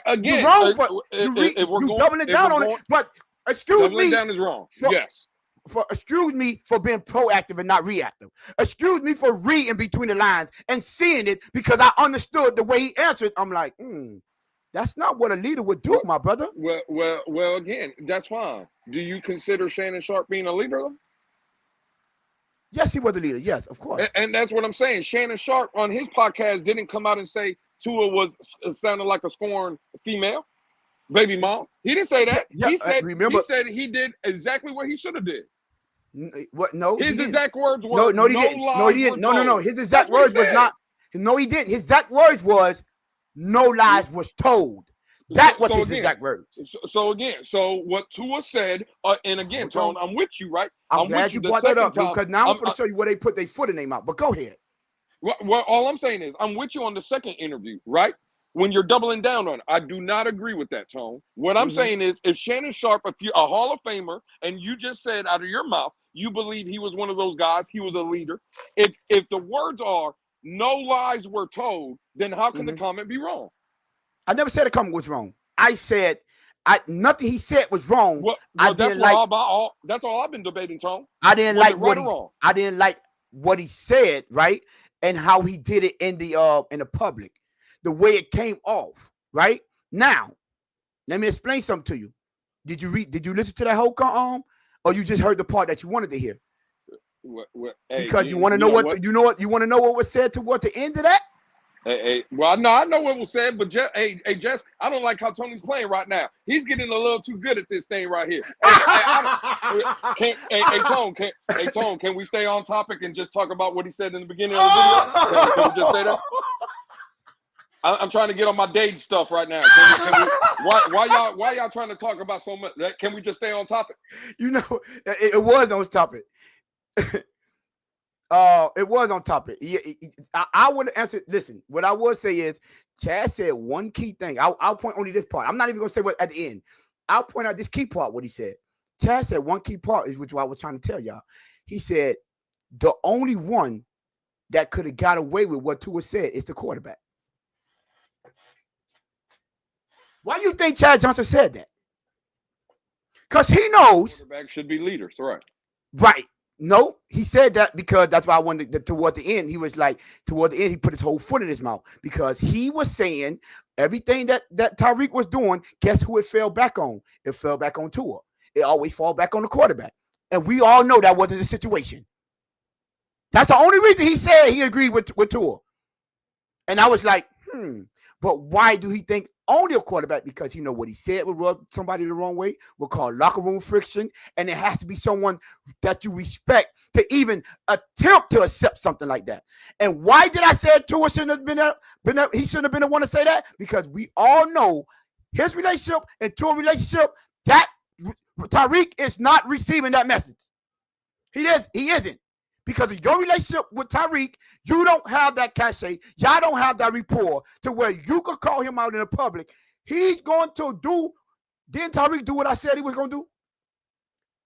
again. You're wrong for you doubling down on it. But excuse me. Doubling down is wrong. Yes. Excuse me for being proactive and not reactive. Excuse me for reading between the lines and seeing it, because I understood the way he answered. I'm like, that's not what a leader would do, my brother. Well, again, that's fine. Do you consider Shannon Sharp being a leader, though? Yes, he was a leader. Yes, of course. And that's what I'm saying. Shannon Sharp on his podcast didn't come out and say Tua was sounding like a scorned female, baby mom. He didn't say that. Yeah, he said he did exactly what he should have did. What? No, his exact words were no, he didn't. No, he didn't. No. His exact words was not. No, he didn't. His exact words was no lies was told. That was his exact words. So what Tua said, and again, Tone, I'm with you, right? I'm glad you brought that up, because now I'm going to show you where they put their foot in their mouth. But go ahead. Well, all I'm saying is I'm with you on the second interview, right? When you're doubling down on it, I do not agree with that, Tone. What I'm saying is, if Shannon Sharp, if you're a Hall of Famer, and you just said out of your mouth, you believe he was one of those guys, he was a leader. If the words are no lies were told, then how can the comment be wrong? I never said the comment was wrong. I said nothing he said was wrong. Well, that's all I've been debating, Tone. I didn't like what he said, right, and how he did it in the public, the way it came off. Right now, let me explain something to you. Did you listen to that whole or you just heard the part that you wanted to hear? Because you want to know what you want to know what was said toward the end of that. Well, no, I know what was said, but Jess, I don't like how Tony's playing right now. He's getting a little too good at this thing right here. Tone, can we stay on topic and just talk about what he said in the beginning of the video? Can we just say that? I'm trying to get on my dating stuff right now. Why y'all trying to talk about so much? Can we just stay on topic? You know, it was on topic. It was on topic. I would answer. Listen, what I would say is, Chad said one key thing. I'll point only this part. I'm not even gonna say what at the end. I'll point out this key part. What he said. Chad said one key part is which I was trying to tell y'all. He said the only one that could have got away with what Tua said is the quarterback. Why do you think Chad Johnson said that? Because he knows quarterbacks should be leaders, right? Right. No, he said that because that's why I wanted toward the end. He was like, toward the end, he put his whole foot in his mouth because he was saying everything that Tyreek was doing. Guess who it fell back on? It fell back on Tua. It always fall back on the quarterback. And we all know that wasn't the situation. That's the only reason he said he agreed with Tua. And I was like, but why do he think only a quarterback? Because you know what he said would rub somebody the wrong way, will call locker room friction, and it has to be someone that you respect to even attempt to accept something like that. And why did I say Tua shouldn't have been up? He shouldn't have been the one to say that because we all know his relationship and Tua relationship. That Tyreek is not receiving that message. He isn't. Because of your relationship with Tyreek, you don't have that cachet. Y'all don't have that rapport to where you could call him out in the public. He's going to do. Didn't Tyreek do what I said he was going to do?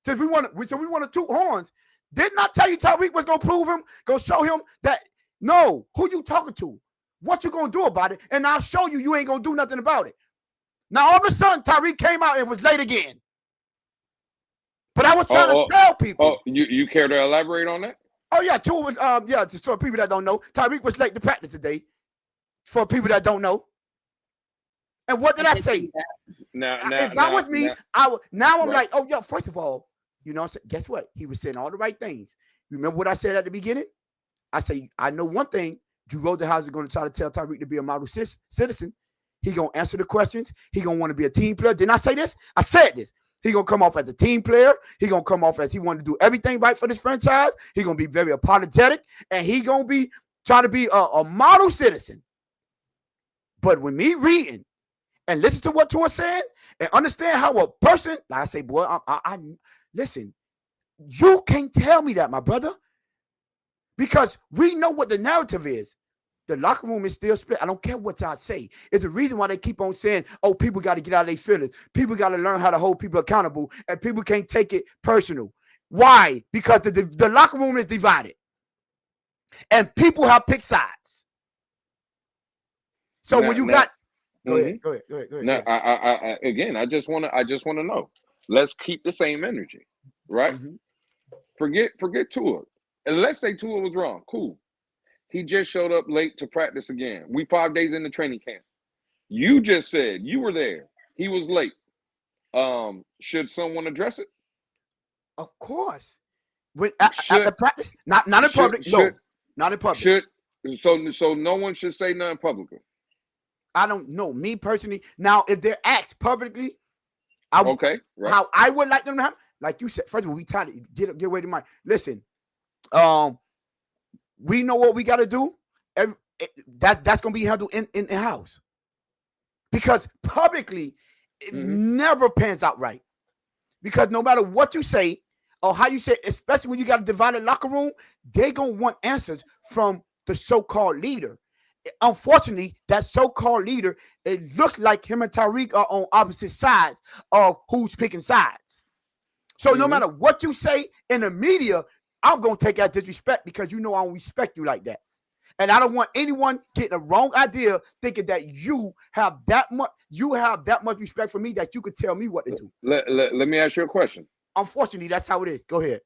So we want to toot horns. Didn't I tell you Tyreek was going to prove him, going to show him that, no, who you talking to? What you going to do about it? And I'll show you ain't going to do nothing about it. Now, all of a sudden, Tyreek came out and was late again. But I was trying to tell people. Oh, you care to elaborate on that? Oh, yeah, Tua was, just for people that don't know, Tyreek was late to practice today. For people that don't know. And what did I say? If that was me, I'm like, oh, yeah, first of all, you know what I'm saying? Guess what? He was saying all the right things. Remember what I said at the beginning? I say, I know one thing. Drew Rosenhaus is going to try to tell Tyreek to be a model citizen. He going to answer the questions. He going to want to be a team player. Didn't I say this? I said this. He going to come off as a team player. He going to come off as he wanted to do everything right for this franchise. He going to be very apologetic. And he going to be trying to be a model citizen. But with me reading and listen to what Tua said and understand how a person, like I say, boy, I listen, you can't tell me that, my brother. Because we know what the narrative is. The locker room is still split. I don't care what y'all say. It's the reason why they keep on saying, oh, people got to get out of their feelings. People got to learn how to hold people accountable, and people can't take it personal. Why? Because the locker room is divided, and people have picked sides. So when you got, go ahead. Now, I just want to know. Let's keep the same energy, right? Mm-hmm. Forget Tua, and let's say Tua was wrong. Cool. He just showed up late to practice again. We 5 days into training camp. You just said you were there. He was late. Should someone address it? Of course. At the practice, not in public. Not in public. So no one should say nothing publicly. I don't know. Me personally. Now, if they're asked publicly, right. How I would like them to have, like you said, first of all, we try to get away to mind. Listen, we know what we got to do. That's going to be handled in house. Because publicly, it never pans out right. Because no matter what you say or how you say, especially when you got a divided locker room, they're going to want answers from the so-called leader. Unfortunately, that so-called leader, it looks like him and Tyreek are on opposite sides of who's picking sides. So no matter what you say in the media, I'm going to take that disrespect because you know I don't respect you like that. And I don't want anyone getting a wrong idea thinking that you have that much respect for me that you could tell me what to do. Let me ask you a question. Unfortunately, that's how it is. Go ahead.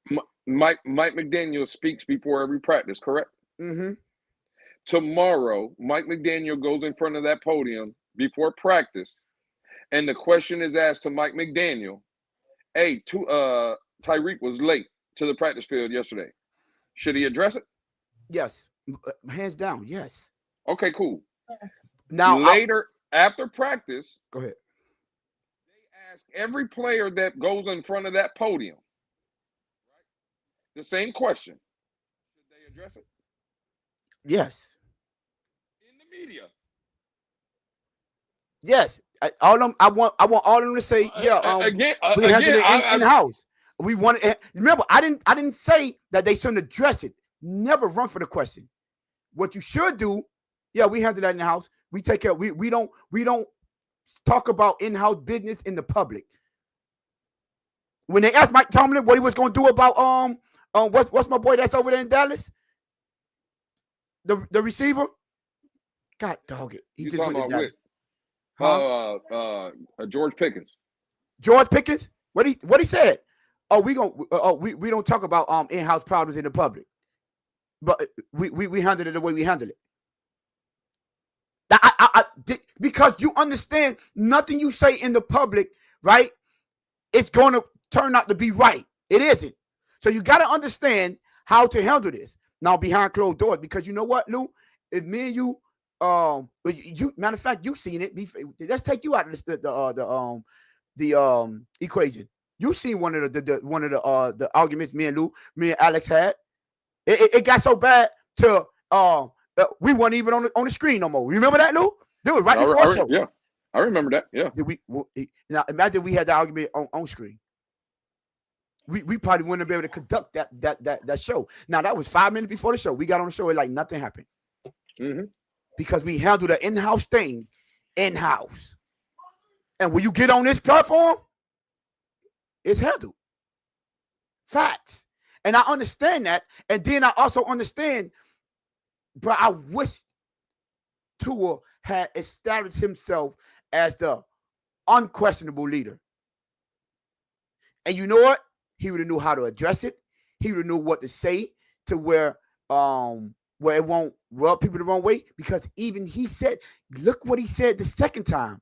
Mike McDaniel speaks before every practice, correct? Mm-hmm. Tomorrow, Mike McDaniel goes in front of that podium before practice, and the question is asked to Mike McDaniel, hey, Tyreek was late to the practice field yesterday. Should he address it? Yes. Hands down, yes. Okay, cool. Yes. Now later, after practice, go ahead. They ask every player that goes in front of that podium, right, the same question. Should they address it? Yes. In the media. Yes, all them. I want all of them to say, yeah. We handle it in house. We want it. Remember, I didn't say that they shouldn't address it. Never run for the question. What you should do, yeah, we handle that in the house. We take care. We don't talk about in-house business in the public. When they asked Mike Tomlin what he was going to do about what's my boy that's over there in Dallas, the receiver. God dog it. He You just went talking to about Dallas. George Pickens. George Pickens. What he said? Oh, we don't talk about in-house problems in the public, but we handle it the way we handle it. Because you understand nothing you say in the public, right? It's going to turn out to be right. It isn't. So you got to understand how to handle this now behind closed doors. Because you know what, Lou? If me and you, matter of fact, you've seen it. Let's take you out of the equation. You've seen one of the arguments me and Alex had. It got so bad to we weren't even on the screen no more. You remember that, Lou? It was right before the show. Yeah, I remember that. Yeah. Now imagine we had the argument on screen. We probably wouldn't be able to conduct that show. Now that was 5 minutes before the show. We got on the show like nothing happened. Mm-hmm. Because we handled the in-house thing in-house. And when you get on this platform, it's handled. Facts. And I understand that. And then I also understand, but I wish Tua had established himself as the unquestionable leader. And you know what? He would have knew how to address it. He would have knew what to say to where it won't rub people the wrong way. Because even he said, look what he said the second time.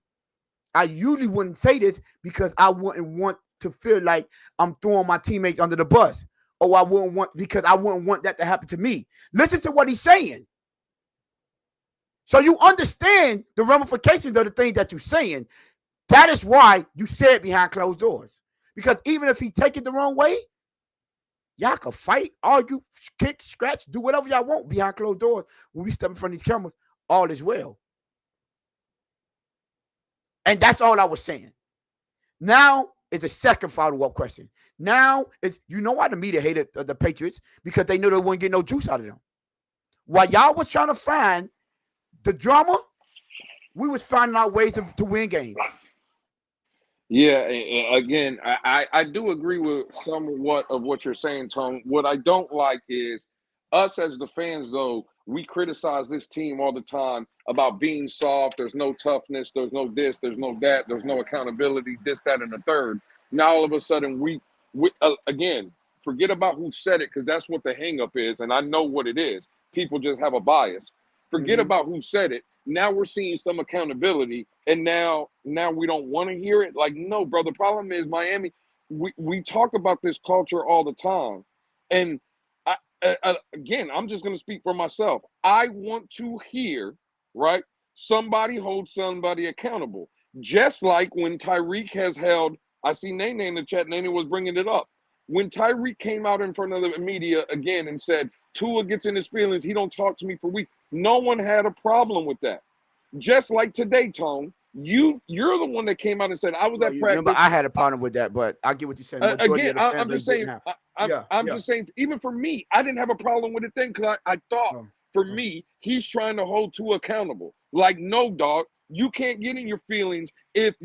I usually wouldn't say this because I wouldn't want to feel like I'm throwing my teammates under the bus. Or I wouldn't want that to happen to me. Listen to what he's saying. So you understand the ramifications of the things that you're saying. That is why you say it behind closed doors. Because even if he take it the wrong way, y'all can fight, argue, kick, scratch, do whatever y'all want behind closed doors. When we step in front of these cameras, all is well. And that's all I was saying. Now is a second follow-up question. Now is, you know why the media hated the Patriots? Because they knew they wouldn't get no juice out of them. While y'all was trying to find the drama, we was finding out ways to win games. Yeah, again, I do agree with somewhat of what you're saying, Tone. What I don't like is us as the fans, though, we criticize this team all the time about being soft. There's no toughness. There's no this. There's no that. There's no accountability, this, that, and the third. Now, all of a sudden, we again, forget about who said it because that's what the hang-up is, and I know what it is. People just have a bias. Forget about who said it. Now we're seeing some accountability, and now we don't want to hear it. Like, no, bro, the problem is Miami. We talk about this culture all the time, and again, I'm just going to speak for myself. I want to hear, right, somebody hold somebody accountable. Just like when Tyreek has held, I see Nene in the chat, Nene was bringing it up. When Tyreek came out in front of the media again and said, Tua gets in his feelings, he don't talk to me for weeks. No one had a problem with that. Just like today, Tone, you're the one that came out and said, I was at practice. Remember, I had a problem with that, but I get what you're saying. Again, I'm just saying, I'm just saying, even for me, I didn't have a problem with it then because I thought, for me, he's trying to hold Tua accountable. Like, no, dog, you can't get in your feelings if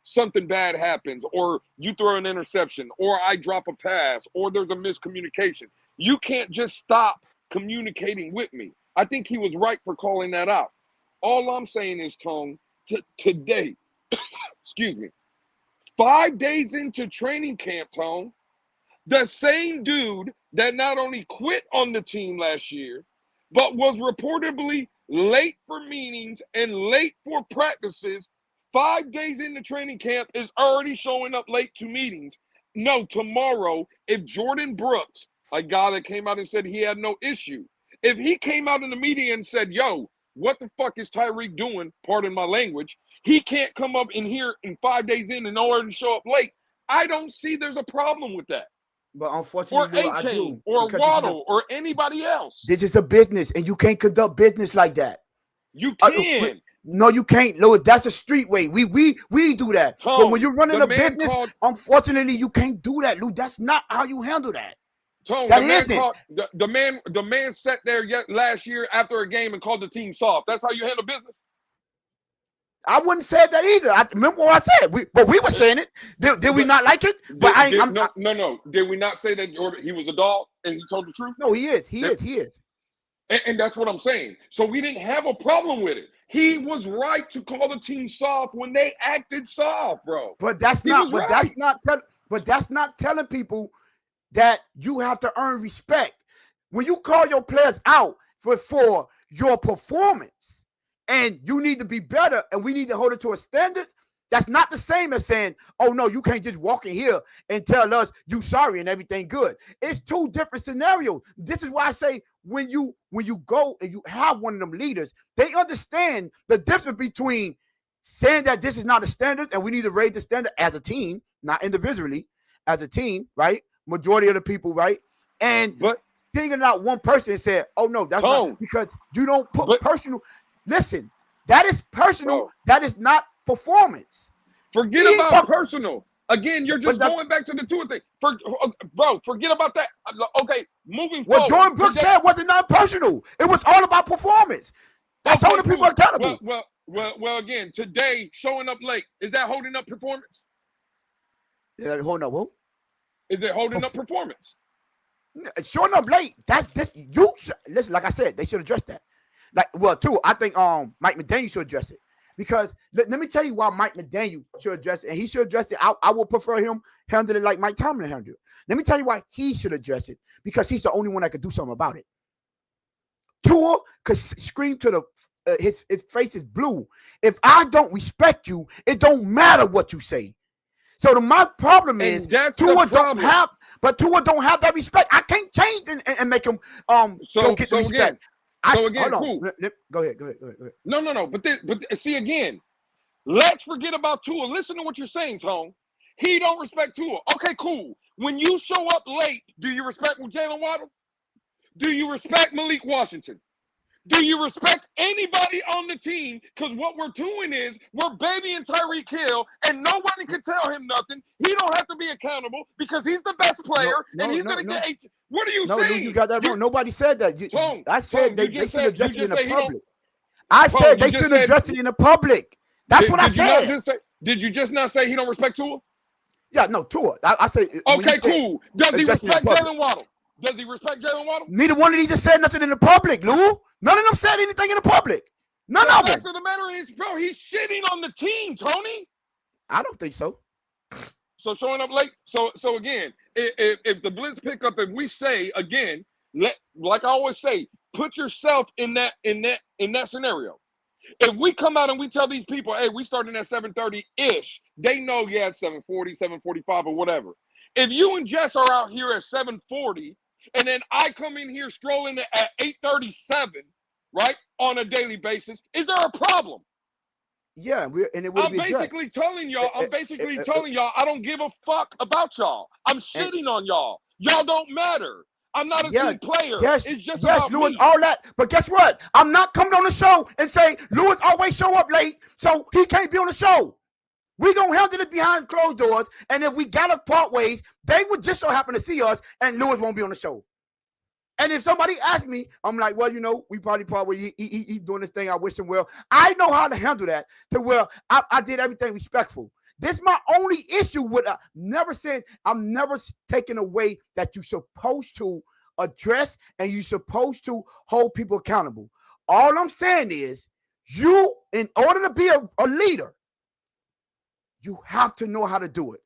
something bad happens or you throw an interception or I drop a pass or there's a miscommunication. You can't just stop communicating with me. I think he was right for calling that out. All I'm saying is, Tone, today, excuse me, 5 days into training camp, Tone, the same dude that not only quit on the team last year, but was reportedly late for meetings and late for practices, 5 days into training camp is already showing up late to meetings. No, tomorrow, if Jordan Brooks, a guy that came out and said he had no issue, if he came out in the media and said, yo, what the fuck is Tyreek doing? Pardon my language. He can't come up in here in 5 days in and already show up late. I don't see there's a problem with that. But unfortunately, or I do. Or Waddle or anybody else. This is a business, and you can't conduct business like that. You can. No, you can't, Louis. That's a street way. We do that. Tone, but when you're running the a man business, called- unfortunately, you can't do that, Lou. That's not how you handle that. Tone, That the man isn't. called the man sat there last year after a game and called the team soft. That's how you handle business. I wouldn't say that either. I remember what I said. We were saying it. Did we not like it? But no. Did we not say that he was a dog and he told the truth? No, he is. And that's what I'm saying. So we didn't have a problem with it. He was right to call the team soft when they acted soft, bro. But that's not telling people that you have to earn respect. When you call your players out for your performance and you need to be better and we need to hold it to a standard, that's not the same as saying, oh, no, you can't just walk in here and tell us you sorry and everything good. It's two different scenarios. This is why I say when you go and you have one of them leaders, they understand the difference between saying that this is not a standard and we need to raise the standard as a team, not individually, as a team, right? Majority of the people, right? And singling out one person and saying, oh, no, that's not, because you don't put personal. Listen, that is personal. Bro. That is not performance. Forget about personal. Again, you're just going back to the two thing. Bro, forget about that. Okay, moving forward. What Jordan Brooks said wasn't not personal. It was all about performance. That's holding people accountable. Well, again, today, showing up late, is that holding up performance? Holding up who? Is it holding up performance? Showing up late. Listen, like I said, they should address that. I think Mike McDaniel should address it. Because let me tell you why Mike McDaniel should address it. And he should address it. I will prefer him handle it like Mike Tomlin handled it. Let me tell you why he should address it. Because he's the only one that could do something about it. Tua could scream to his face is blue. If I don't respect you, it don't matter what you say. So my problem is Tua don't have that respect. I can't change and make him go get the respect. Cool. Go ahead. No. But see again, let's forget about Tua. Listen to what you're saying, Tone. He don't respect Tua. Okay, cool. When you show up late, do you respect Jalen Waddle? Do you respect Malik Washington? Do you respect anybody on the team? Because what we're doing is we're babying Tyreek Hill, and nobody can tell him nothing. He don't have to be accountable because he's the best player, and he's going to get 8. What are you saying? You got that wrong. Nobody said that. Tone, I said they should address it in the public. I said they should address it in the public. That's what I said. Did you just not say he don't respect Tua? Yeah, no, Tua. I say. Okay, cool. Does he respect Jalen Waddle? Does he respect Jalen Waddle? Neither one of these just said nothing in the public, Lou. None of them said anything in the public. None of them. The fact of the matter is, bro, he's shitting on the team, Tony. I don't think so. So showing up late. So again, if the Blitz pick up, if we say again, like I always say, put yourself in that scenario. If we come out and we tell these people, hey, we starting at 7:30-ish, they know it's 7:40, 7:45, or whatever. If you and Jess are out here at 7:40, and then I come in here strolling at 8:37, right, on a daily basis, is there a problem? Yeah, it would be basically telling y'all, I don't give a fuck about y'all. I'm shitting on y'all. Y'all don't matter. I'm not a team player. It's just about Lewis, me. all that. But guess what? I'm not coming on the show and say Lewis always show up late, so he can't be on the show. We're going to handle it behind closed doors, and if we got to part ways, they would just so happen to see us, and Lewis won't be on the show. And if somebody asks me, I'm like, well, we probably part ways. He's doing this thing. I wish him well. I know how to handle that to where I did everything respectful. This is my only issue with I'm never taking away that you're supposed to address and you're supposed to hold people accountable. All I'm saying is you, in order to be a leader, you have to know how to do it.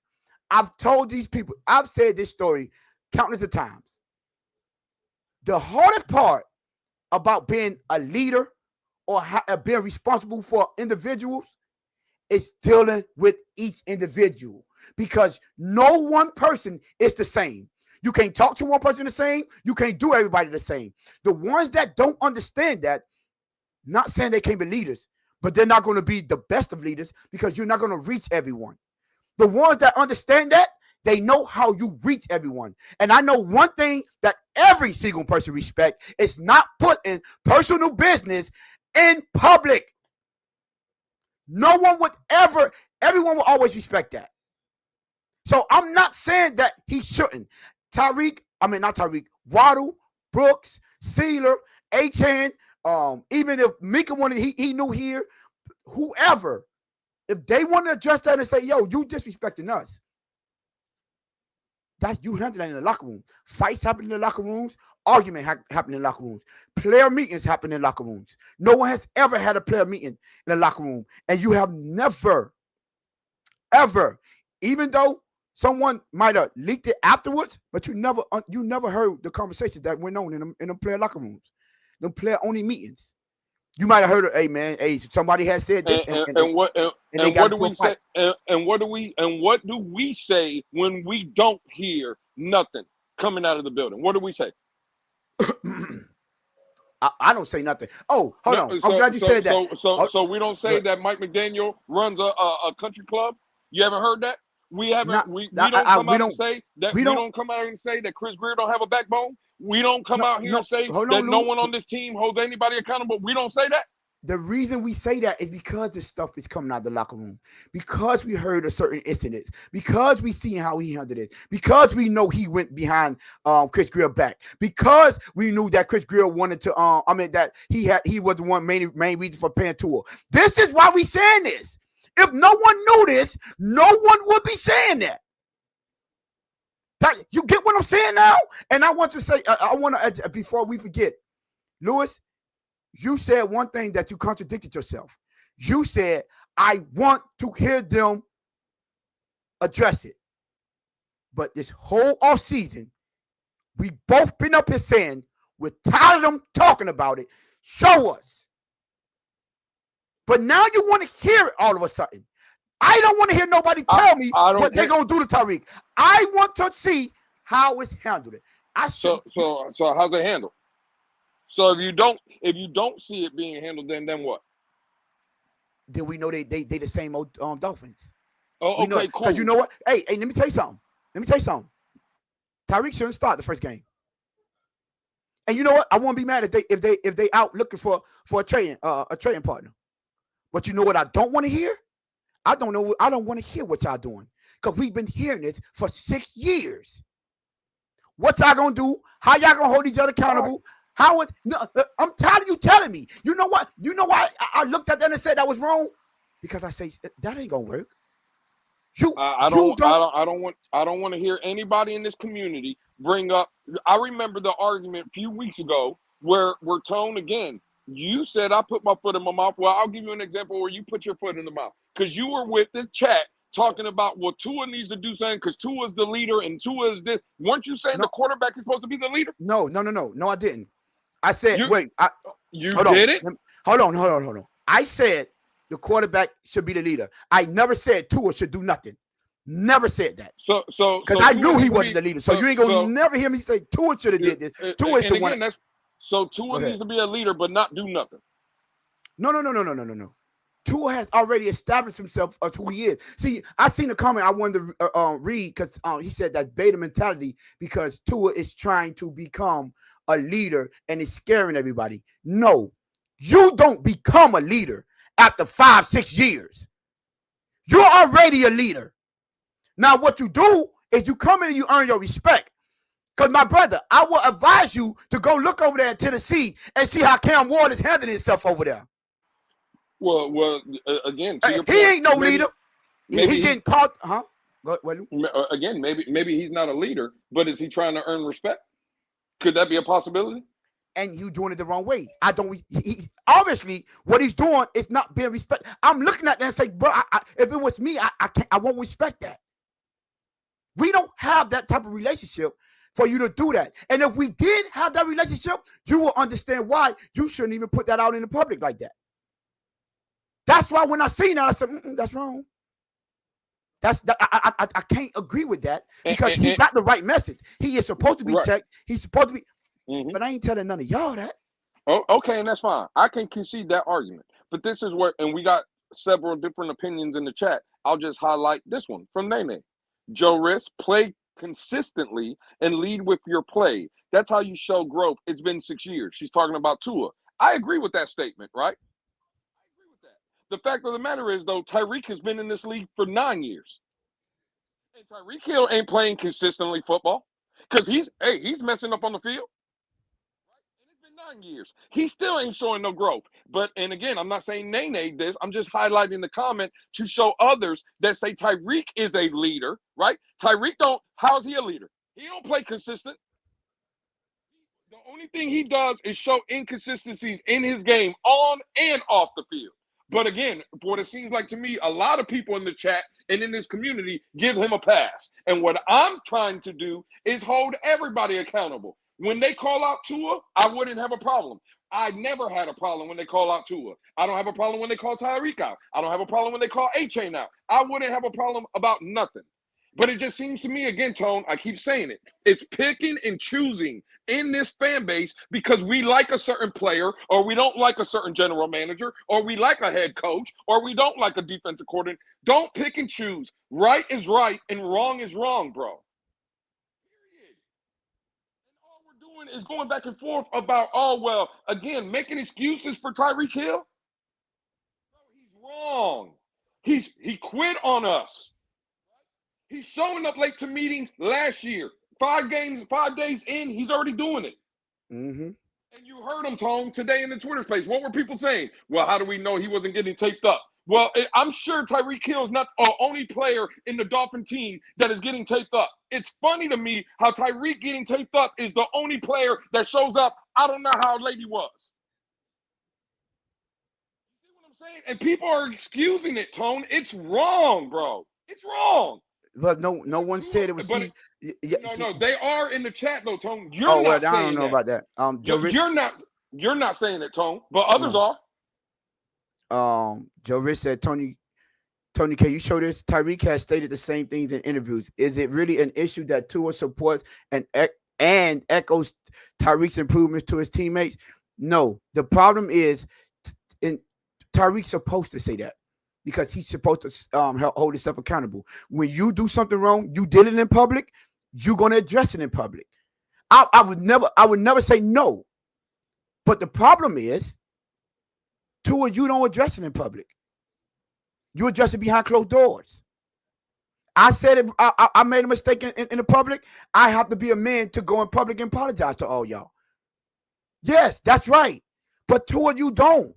I've told these people, I've said this story countless of times. The hardest part about being a leader or being responsible for individuals is dealing with each individual, because no one person is the same. You can't talk to one person the same. You can't do everybody the same. The ones that don't understand that, not saying they can't be leaders, but they're not going to be the best of leaders because you're not going to reach everyone. The ones that understand that, they know how you reach everyone. And I know one thing that every single person respects is not putting personal business in public. No one would ever, everyone will always respect that. So I'm not saying that he shouldn't. Not Tyreek, Waddle, Brooks, Sieler, A-Chan, even if Minkah wanted, he knew here, whoever, if they want to address that and say, yo, you disrespecting us, that you handle that in the locker room. Fights happen in the locker rooms. Argument happen in the locker rooms. Player meetings happen in locker rooms. No one has ever had a player meeting in a locker room. And you have never, ever, even though someone might have leaked it afterwards, but you never heard the conversations that went on in them player locker rooms, them player only meetings. You might have heard, hey man, hey, somebody has said this, and what do we say? And what do we say when we don't hear nothing coming out of the building? What do we say? I don't say nothing. Oh, hold on. I'm glad you said that. So we don't say that Mike McDaniel runs a country club. You haven't heard that? We haven't. We don't come out and say that. We don't come out and say that Chris Greer don't have a backbone. We don't come out here and say that no one on this team holds anybody accountable. We don't say that. The reason we say that is because this stuff is coming out of the locker room, because we heard a certain incident, because we see how he handled it, because we know he went behind Chris Greer back, because we knew that Chris Greer wanted to that he was the one main reason for paying Tua. This is why we saying this. If no one knew this, no one would be saying that. You get what I'm saying now? And I want to say, before we forget, Lewis, you said one thing that you contradicted yourself. You said, I want to hear them address it. But this whole offseason, we both been up here saying, we're tired of them talking about it. Show us. But now you want to hear it all of a sudden. I don't want to hear nobody tell me what they're going to do to Tyreek. I want to see how it's handled. So how's it handled? So if you don't see it being handled, then what? Then we know they the same old Dolphins. Oh, okay, cool. Because you know what? Hey, let me tell you something. Tyreek shouldn't start the first game. And you know what? I won't be mad if they out looking for a trading partner. But you know what I don't want to hear? I don't want to hear what y'all doing, because we've been hearing this for 6 years. What y'all gonna do? How y'all gonna hold each other accountable? I'm tired of you telling me. You know what? You know why I looked at that and said that was wrong? Because I say that ain't gonna work. I don't want to hear anybody in this community bring up. I remember the argument a few weeks ago where Tone again. You said I put my foot in my mouth. Well, I'll give you an example where you put your foot in the mouth, because you were with the chat talking about, well, Tua needs to do something because Tua is the leader and Tua is this. Weren't you saying the quarterback is supposed to be the leader? No, I didn't. I said, you did it? Hold on. I said the quarterback should be the leader. I never said Tua should do nothing. Never said that. Because I knew he wasn't the leader. So you ain't gonna never hear me say Tua should have did this. Tua is the one. So Tua needs to be a leader, but not do nothing. No. Tua has already established himself as who he is. See, I seen a comment I wanted to read, because he said that beta mentality, because Tua is trying to become a leader and is scaring everybody. No, you don't become a leader after 5-6 years. You're already a leader. Now, what you do is you come in and you earn your respect. Because, my brother, I will advise you to go look over there in Tennessee and see how Cam Ward is handling himself over there. Well, again, he ain't no leader. Maybe he getting caught, huh? Again, maybe he's not a leader, but is he trying to earn respect? Could that be a possibility? And you doing it the wrong way. He obviously what he's doing is not being respected. I'm looking at that and say, bro, if it was me, I won't respect that. We don't have that type of relationship for you to do that. And if we did have that relationship, you will understand why you shouldn't even put that out in the public like that. That's why when I seen that, I said, that's wrong. I can't agree with that, because he got the right message. He is supposed to be checked. He's supposed to be, but I ain't telling none of y'all that. Oh, okay, and that's fine. I can concede that argument. But this is where, and we got several different opinions in the chat. I'll just highlight this one from Nene. Joe Riss, play consistently and lead with your play. That's how you show growth. It's been 6 years. She's talking about Tua. I agree with that statement, right? I agree with that. The fact of the matter is, though, Tyreek has been in this league for 9 years. And Tyreek Hill ain't playing consistently football because he's messing up on the field. And it's been 9 years. He still ain't showing no growth. But, and again, I'm not saying Nene this. I'm just highlighting the comment to show others that say Tyreek is a leader, right? Tyreek how's he a leader? He don't play consistent. The only thing he does is show inconsistencies in his game on and off the field. But again, what it seems like to me, a lot of people in the chat and in this community give him a pass. And what I'm trying to do is hold everybody accountable. When they call out Tua, I wouldn't have a problem. I never had a problem when they call out Tua. I don't have a problem when they call Tyreek out. I don't have a problem when they call A-Chain out. I wouldn't have a problem about nothing. But it just seems to me, again, Tone, I keep saying it, it's picking and choosing in this fan base because we like a certain player or we don't like a certain general manager or we like a head coach or we don't like a defensive coordinator. Don't pick and choose. Right is right and wrong is wrong, bro. Period. And all we're doing is going back and forth about, oh, well, again, making excuses for Tyreek Hill. Bro, he's wrong. He quit on us. He's showing up late to meetings last year. 5 days in, he's already doing it. Mm-hmm. And you heard him, Tone, today in the Twitter space. What were people saying? Well, how do we know he wasn't getting taped up? Well, I'm sure Tyreek Hill is not the only player in the Dolphin team that is getting taped up. It's funny to me how Tyreek getting taped up is the only player that shows up. I don't know how late he was. You see what I'm saying? And people are excusing it, Tone. It's wrong, bro. It's wrong. But no one said it was. No, they are in the chat though, Tone. You're not saying I don't know about that. You're not saying it, Tone, but others are. Joe Rich said, Tony, can you show this? Tyreek has stated the same things in interviews. Is it really an issue that Tua supports and echoes Tyreek's improvements to his teammates? No. The problem is, Tyreek's supposed to say that, because he's supposed to hold himself accountable. When you do something wrong, you did it in public, you're going to address it in public. I would never say no. But the problem is, Tua, you don't address it in public. You address it behind closed doors. I said it, I made a mistake in the public. I have to be a man to go in public and apologize to all y'all. Yes, that's right. But Tua, you don't.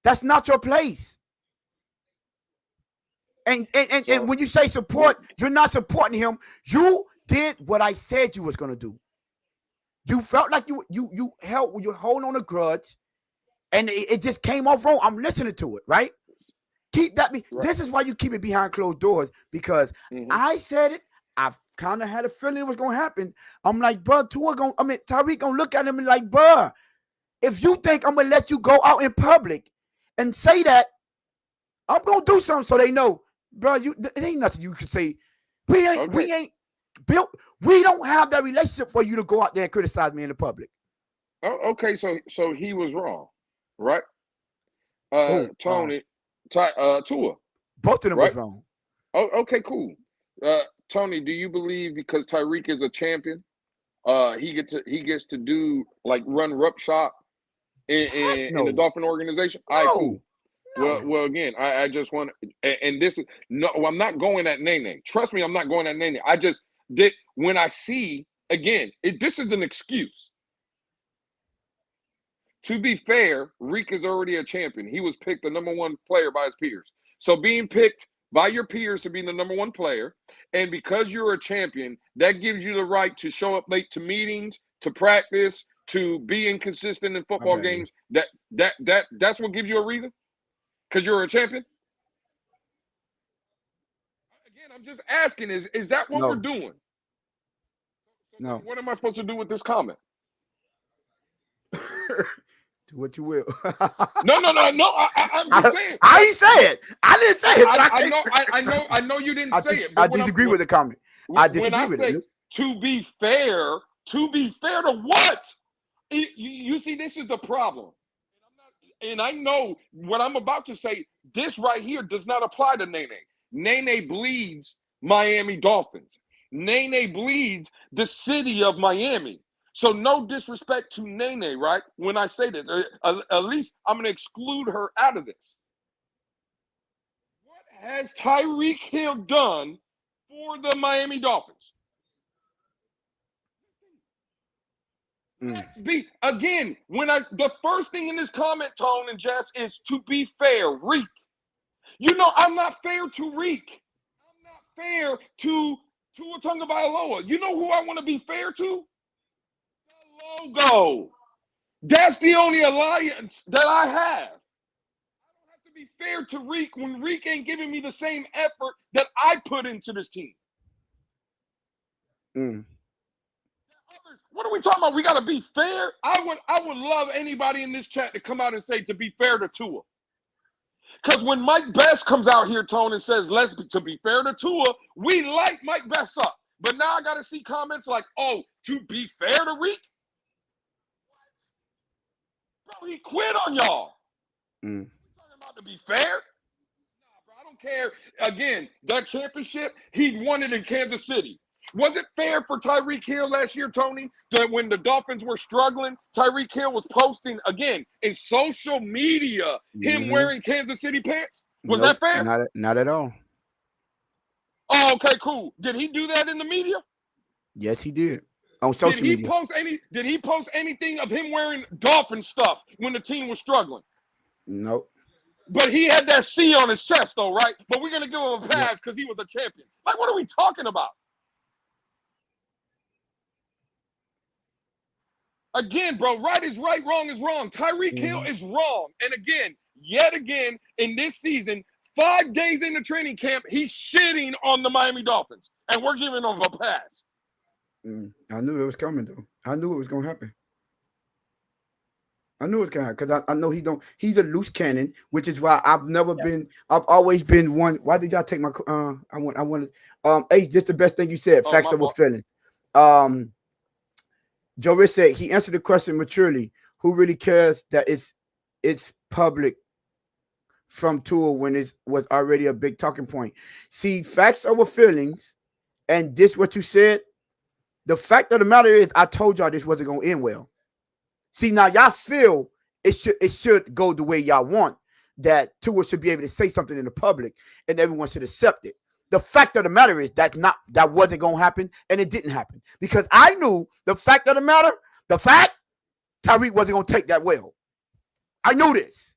That's not your place. And when you say support, you're not supporting him. You did what I said you was gonna do. You felt like you're holding on a grudge, and it just came off wrong. I'm listening to it, right? Keep that. Right. This is why you keep it behind closed doors, because I said it. I kind of had a feeling it was gonna happen. I'm like, bro, Tyreek gonna look at him and like, bro, if you think I'm gonna let you go out in public and say that, I'm gonna do something so they know, bro. It ain't nothing you can say. We ain't built. We don't have that relationship for you to go out there and criticize me in the public. Oh, okay. So he was wrong, right? Tony, Tua. Both of them was wrong. Oh, okay, cool. Tony, do you believe because Tyreek is a champion, he gets to do like run rup shop in the Dolphin organization? No. All right, cool. No. Well, again, I just want to, and this is no, I'm not going at Nene. Trust me, I'm not going at Nene. I just did when I see again, this is an excuse. To be fair, Reek is already a champion. He was picked the #1 player by his peers. So being picked by your peers to be the #1 player, and because you're a champion, that gives you the right to show up late to meetings, to practice, to be inconsistent in football games. That's what gives you a reason? Because you're a champion? Again, I'm just asking, is that what we're doing? No. What am I supposed to do with this comment? Do what you will. No. I'm just saying. I ain't say it. I didn't say it. I know you didn't say it. I disagree with the comment. I disagree with it. To be fair to what? You see, this is the problem. And I know what I'm about to say, this right here does not apply to Nene. Nene bleeds Miami Dolphins. Nene bleeds the city of Miami. So no disrespect to Nene, right? When I say this, at least I'm going to exclude her out of this. What has Tyreek Hill done for the Miami Dolphins? Let's be, again, the first thing in this comment, Tone and Jess, is to be fair, Reek. You know, I'm not fair to Reek. I'm not fair to Tua Tagovailoa. You know who I want to be fair to? The logo. That's the only alliance that I have. I don't have to be fair to Reek when Reek ain't giving me the same effort that I put into this team. What are we talking about? We got to be fair. I would love anybody in this chat to come out and say to be fair to Tua. Because when Mike Best comes out here, Tone, and says, to be fair to Tua, we light Mike Best up. But now I got to see comments like, oh, to be fair to Reek? Bro, he quit on y'all. Talking about to be fair? Nah, bro, I don't care. Again, that championship, he won it in Kansas City. Was it fair for Tyreek Hill last year, Tony, that when the Dolphins were struggling, Tyreek Hill was posting, again, in social media, him wearing Kansas City pants? Was that fair? Not at all. Oh, okay, cool. Did he do that in the media? Yes, he did. On social media. Did he post anything of him wearing Dolphin stuff when the team was struggling? Nope. But he had that C on his chest, though, right? But we're going to give him a pass because he was a champion. Like, what are we talking about? Again, bro, right is right, wrong is wrong. Tyreek Hill is wrong. And again, yet again, in this season, 5 days into training camp, he's shitting on the Miami Dolphins. And we're giving him a pass. I knew it was coming, though. I knew it was going to happen. I knew it was going to happen because I know he's a loose cannon, which is why I've always been one. Why did y'all take my, H, this the best thing you said, facts over feelings. Joe Rich said he answered the question maturely. Who really cares that it's public from Tua when it was already a big talking point? See, facts over feelings, and this what you said. The fact of the matter is, I told y'all this wasn't gonna end well. See, now y'all feel it should go the way y'all want. That Tua should be able to say something in the public, and everyone should accept it. The fact of the matter is that wasn't going to happen, and it didn't happen. Because I knew the fact of the matter, Tyreek wasn't going to take that well. I knew this.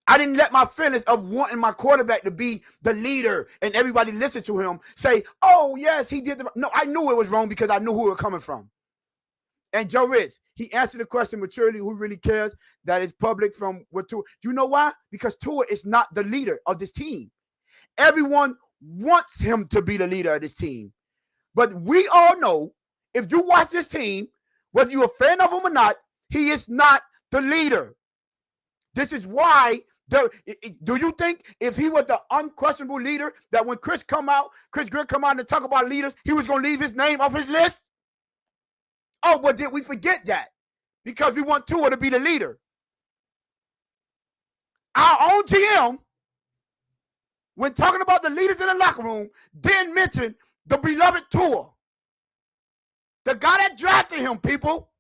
I didn't let my feelings of wanting my quarterback to be the leader and everybody listen to him say, oh, yes, he did. No, I knew it was wrong because I knew who it was coming from. And Joe Rich, he answered the question maturely, who really cares that it's public from what Tua. You know why? Because Tua is not the leader of this team. Everyone wants him to be the leader of this team. But we all know, if you watch this team, whether you're a fan of him or not, he is not the leader. This is why, do you think if he was the unquestionable leader, that when Chris Greer come out and talk about leaders, he was going to leave his name off his list? Oh, but did we forget that? Because we want Tua to be the leader. Our own GM, when talking about the leaders in the locker room, didn't mention the beloved Tua. The guy that drafted him, people.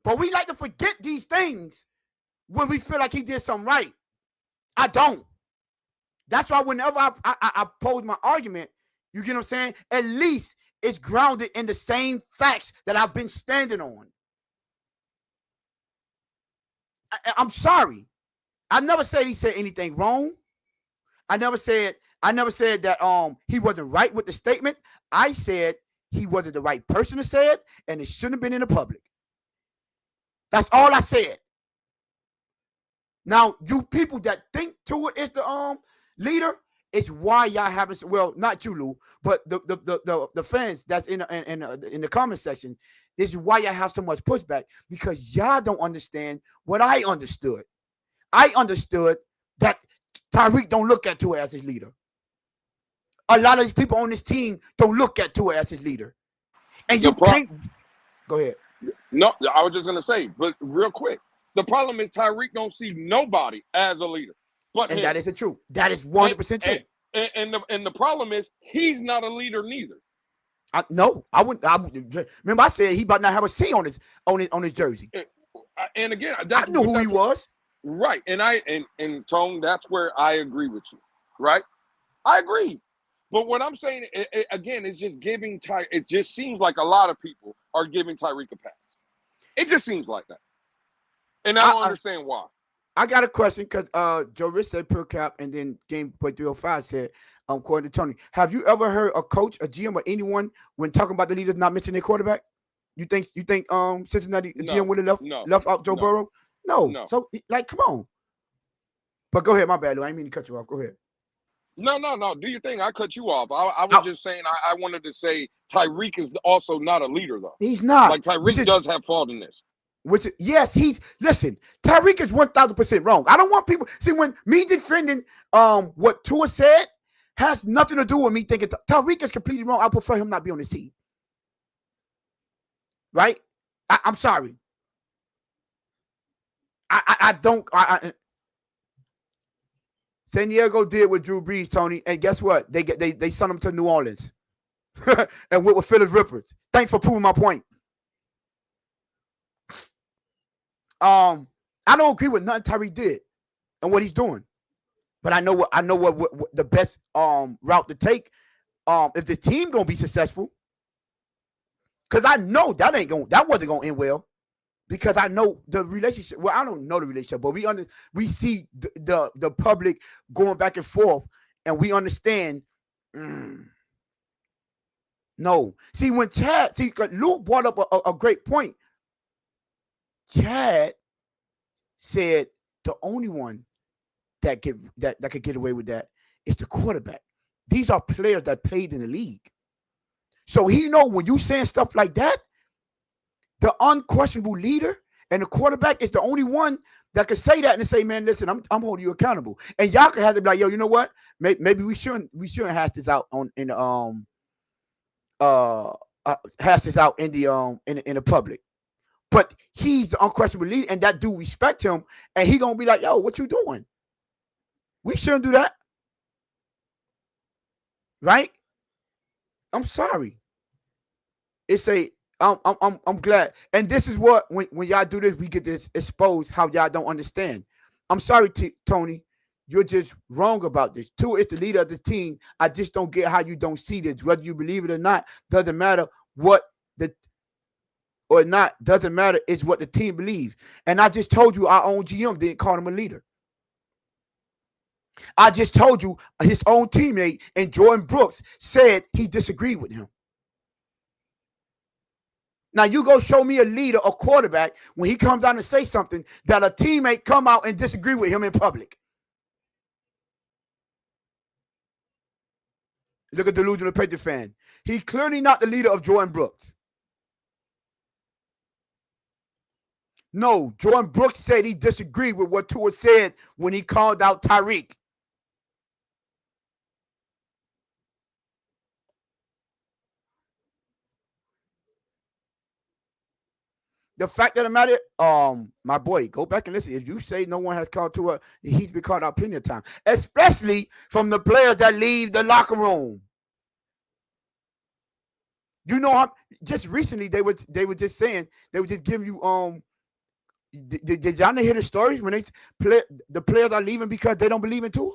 But we like to forget these things when we feel like he did something right. I don't. That's why whenever I pose my argument, you get what I'm saying? At least it's grounded in the same facts that I've been standing on. I'm sorry. I never said he said anything wrong. I never said that he wasn't right with the statement. I said he wasn't the right person to say it, and it shouldn't have been in the public. That's all I said. Now, you people that think Tua is the leader, it's why y'all haven't. Well, not you, Lou, but the fans that's in the comment section. This is why y'all have so much pushback, because y'all don't understand what I understood. I understood that Tyreek don't look at Tua as his leader. A lot of these people on this team don't look at Tua as his leader. And you can't. Go ahead. No, I was just going to say, but real quick, the problem is Tyreek don't see nobody as a leader. But that is the truth. That is 100% true. And the problem is he's not a leader neither. No, I wouldn't. Remember, I said he about not have a C on his jersey. And again, I knew who he was. Right, and Tone, that's where I agree with you. Right, I agree. But what I'm saying, again, is just giving Ty. It just seems like a lot of people are giving Tyreek a pass. It just seems like that, and I don't understand why. I got a question because Joe Rich said per cap, and then Game Boy 305 said, according to Tony, have you ever heard a coach, a GM, or anyone when talking about the leaders not mention their quarterback? You think Cincinnati GM would have left out Joe Burrow? No. So like, come on. But go ahead, my bad, Lou. I didn't mean to cut you off. Go ahead. No. Do your thing. I cut you off. I was just saying I wanted to say Tyreek is also not a leader, though. He's not. Like Tyreek does have fault in this. Listen, Tyreek is 1,000% wrong. I don't want people see when me defending what Tua said has nothing to do with me thinking Tyreek is completely wrong. I prefer him not be on this team. Right? I'm sorry. I don't. San Diego did with Drew Brees, Tony, and guess what? They sent him to New Orleans and with Phillips Rivers. Thanks for proving my point. I don't agree with nothing Tyreek did and what he's doing, but I know what the best route to take if the team gonna be successful. Because I know that wasn't gonna end well. Because I know the relationship. Well, I don't know the relationship, but we see the public going back and forth, and we understand. No, see when Luke brought up a great point. Chad said the only one that could get away with that is the quarterback. These are players that played in the league. So he know when you saying stuff like that, the unquestionable leader and the quarterback is the only one that can say that and say, man, listen, I'm holding you accountable. And y'all can have to be like, yo, you know what? Maybe we shouldn't hash this out in the public. But he's the unquestionable leader, and that dude respect him, and he gonna be like, yo, what you doing? We shouldn't do that. Right? I'm sorry. I'm glad. And this is what when y'all do this, we get this exposed how y'all don't understand. I'm sorry, Tony. You're just wrong about this. Tua is the leader of this team. I just don't get how you don't see this. Whether you believe it or not, doesn't matter doesn't matter. It's what the team believes. And I just told you our own GM didn't call him a leader. I just told you his own teammate and Jordan Brooks said he disagreed with him. Now you go show me a leader or quarterback when he comes out and say something that a teammate come out and disagree with him in public. Look at delusional Patriot fan. He's clearly not the leader of Jordan Brooks. No, Jordan Brooks said he disagreed with what Tua said when he called out Tyreek. The fact of the matter, my boy, go back and listen. If you say no one has called Tua, he's been called out plenty of time, especially from the players that leave the locker room. You know, just recently they were just saying they were just giving you Did y'all hear the stories when the players are leaving because they don't believe in Tua?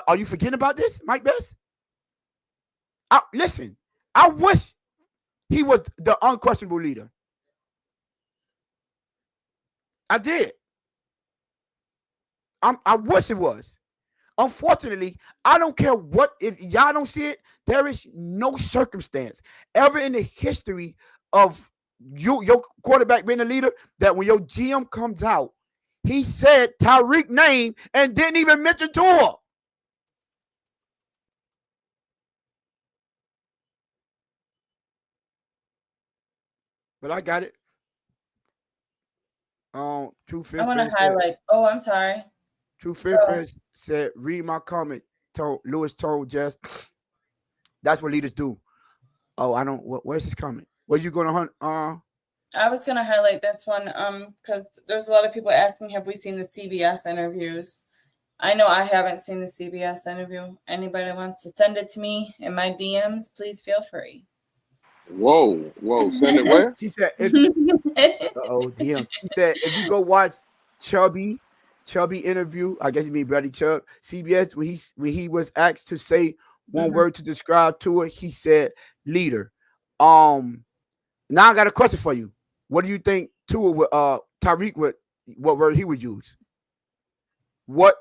Are you forgetting about this, Mike Best? Listen, I wish he was the unquestionable leader. I did. I wish it was. Unfortunately, I don't care what, if y'all don't see it, there is no circumstance ever in the history of your quarterback being a leader that when your GM comes out, he said Tyreek name and didn't even mention Tua. But I got it. True Fifth. I want to highlight. Oh, I'm sorry. True Fifth said, read my comment. Lewis told Jeff. That's what leaders do. Oh, I don't. Where's his comment? Where you going to hunt? I was going to highlight this one because there's a lot of people asking, have we seen the CBS interviews? I know I haven't seen the CBS interview. Anybody wants to send it to me in my DMs, please feel free. Whoa. Send it where? She said, DM. She said, if you go watch Chubby interview, I guess you mean Brady Chubb, CBS, when he was asked to say one word to describe Tua, he said leader. Now I got a question for you. What do you think Tua would Tyreek would, what word he would use? What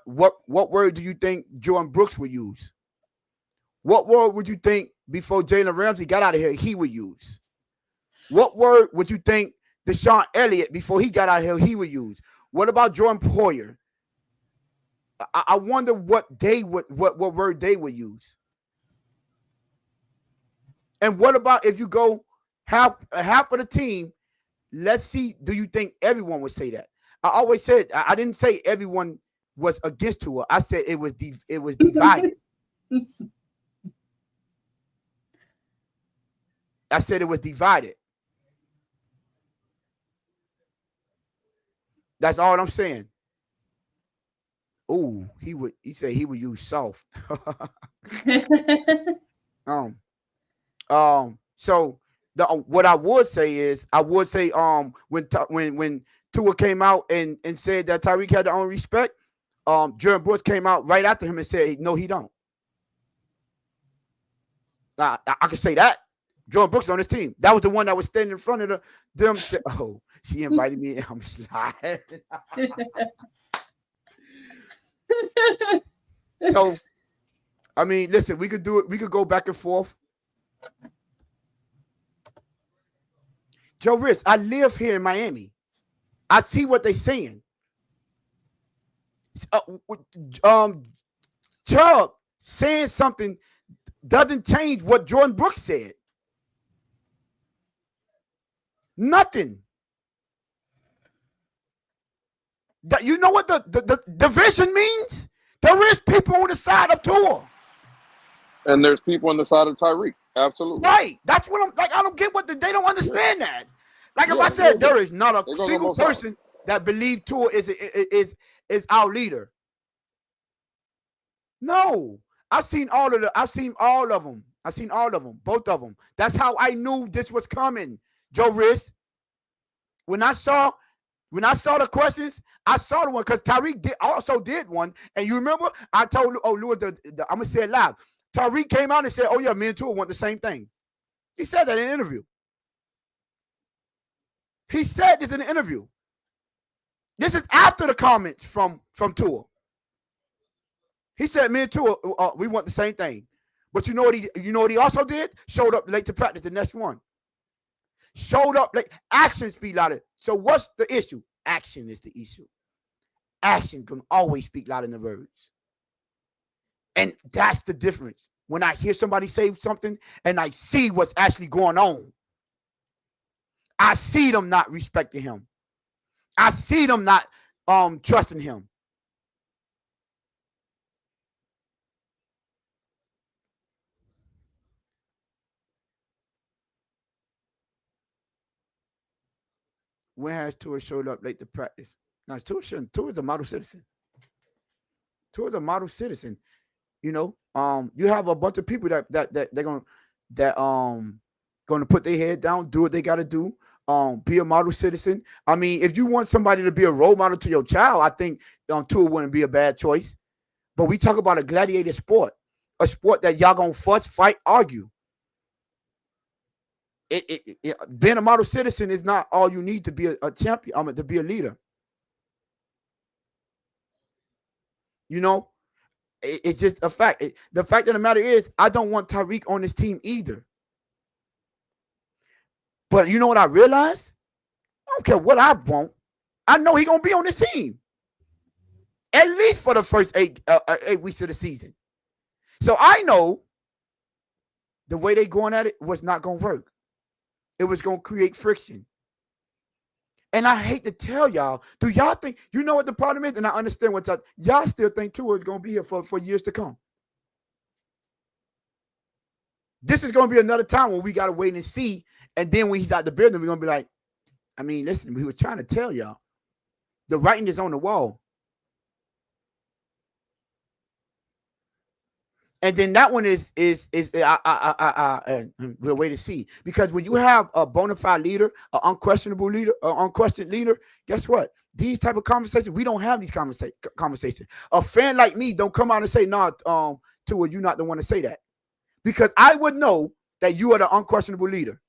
word do you think Jordan Brooks would use? What word would you think before Jalen Ramsey got out of here he would use? What word would you think Deshaun Elliott before he got out of here he would use? What about Jordan Poyer? I wonder what word they would use. And what about if you go half of the team? Let's see. Do you think everyone would say that? I always said I didn't say everyone was against Tua. I said it was divided. I said it was divided. That's all I'm saying. Oh, he said he would use soft. So what I would say when Tua came out and said that Tyreek had the only respect, Jordan Brooks came out right after him and said, no, he don't. I can say that. Jordan Brooks on his team. That was the one that was standing in front of them. Oh, she invited me and I'm sliding. So, I mean, listen, we could do it. We could go back and forth. Joe Riss, I live here in Miami. I see what they're saying. Chubb saying something doesn't change what Jordan Brooks said. Nothing. You know what the division means? There is people on the side of Tua. And there's people on the side of Tyreek. Absolutely. Right. That's what I'm like. I don't get they don't understand that. Like if I said there is not a single person that believes Tua is our leader. No. I've seen all of them. Both of them. That's how I knew this was coming. Joe Riss. When I saw the questions, I saw the one because Tyreek did one. And you remember I told Lewis I'm gonna say it live. Tyreek came out and said, oh yeah, me and Tua want the same thing. He said that in an interview. He said this in an interview. This is after the comments from Tua. He said, me and Tua, we want the same thing. But you know what he also did? Showed up late to practice the next one. Showed up late. Actions speak louder. So what's the issue? Action is the issue. Action can always speak louder than the words. And that's the difference. When I hear somebody say something and I see what's actually going on, I see them not respecting him. I see them not trusting him. When has Tua showed up late to practice? Now, Tua shouldn't. Tua is a model citizen. Tua is a model citizen. You know, you have a bunch of people that they're gonna put their head down, do what they got to do. Be a model citizen. I mean, if you want somebody to be a role model to your child, I think Tua wouldn't be a bad choice. But we talk about a gladiator sport, a sport that y'all gonna fuss, fight, argue. Being a model citizen is not all you need to be a champion, to be a leader. You know, it's just a fact. The fact of the matter is, I don't want Tyreek on this team either. But you know what I realized? I don't care what I want. I know he's going to be on this team. At least for the first 8 weeks of the season. So I know the way they going at it was not going to work. It was going to create friction. And I hate to tell y'all, do y'all think, you know what the problem is? And I understand what y'all still think Tua is going to be here for years to come. This is going to be another time when we got to wait and see. And then when he's out the building, we're going to be like, I mean, listen, we were trying to tell y'all. The writing is on the wall. And then that one is we'll wait to see, because when you have a bona fide leader, an unquestionable leader, an unquestioned leader, guess what? These type of conversations, we don't have these conversations. A fan like me don't come out and say, "No, Tua, you're not the one to say that," because I would know that you are the unquestionable leader.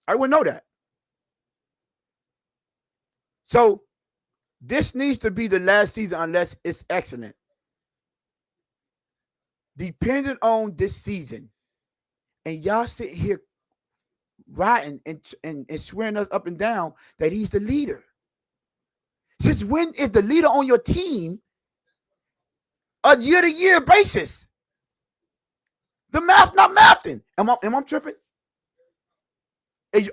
I would know that. So this needs to be the last season unless it's excellent. Depending on this season, and y'all sit here riding and swearing us up and down that he's the leader. Since when is the leader on your team a year-to-year basis? The math not mathing. Am I tripping? Is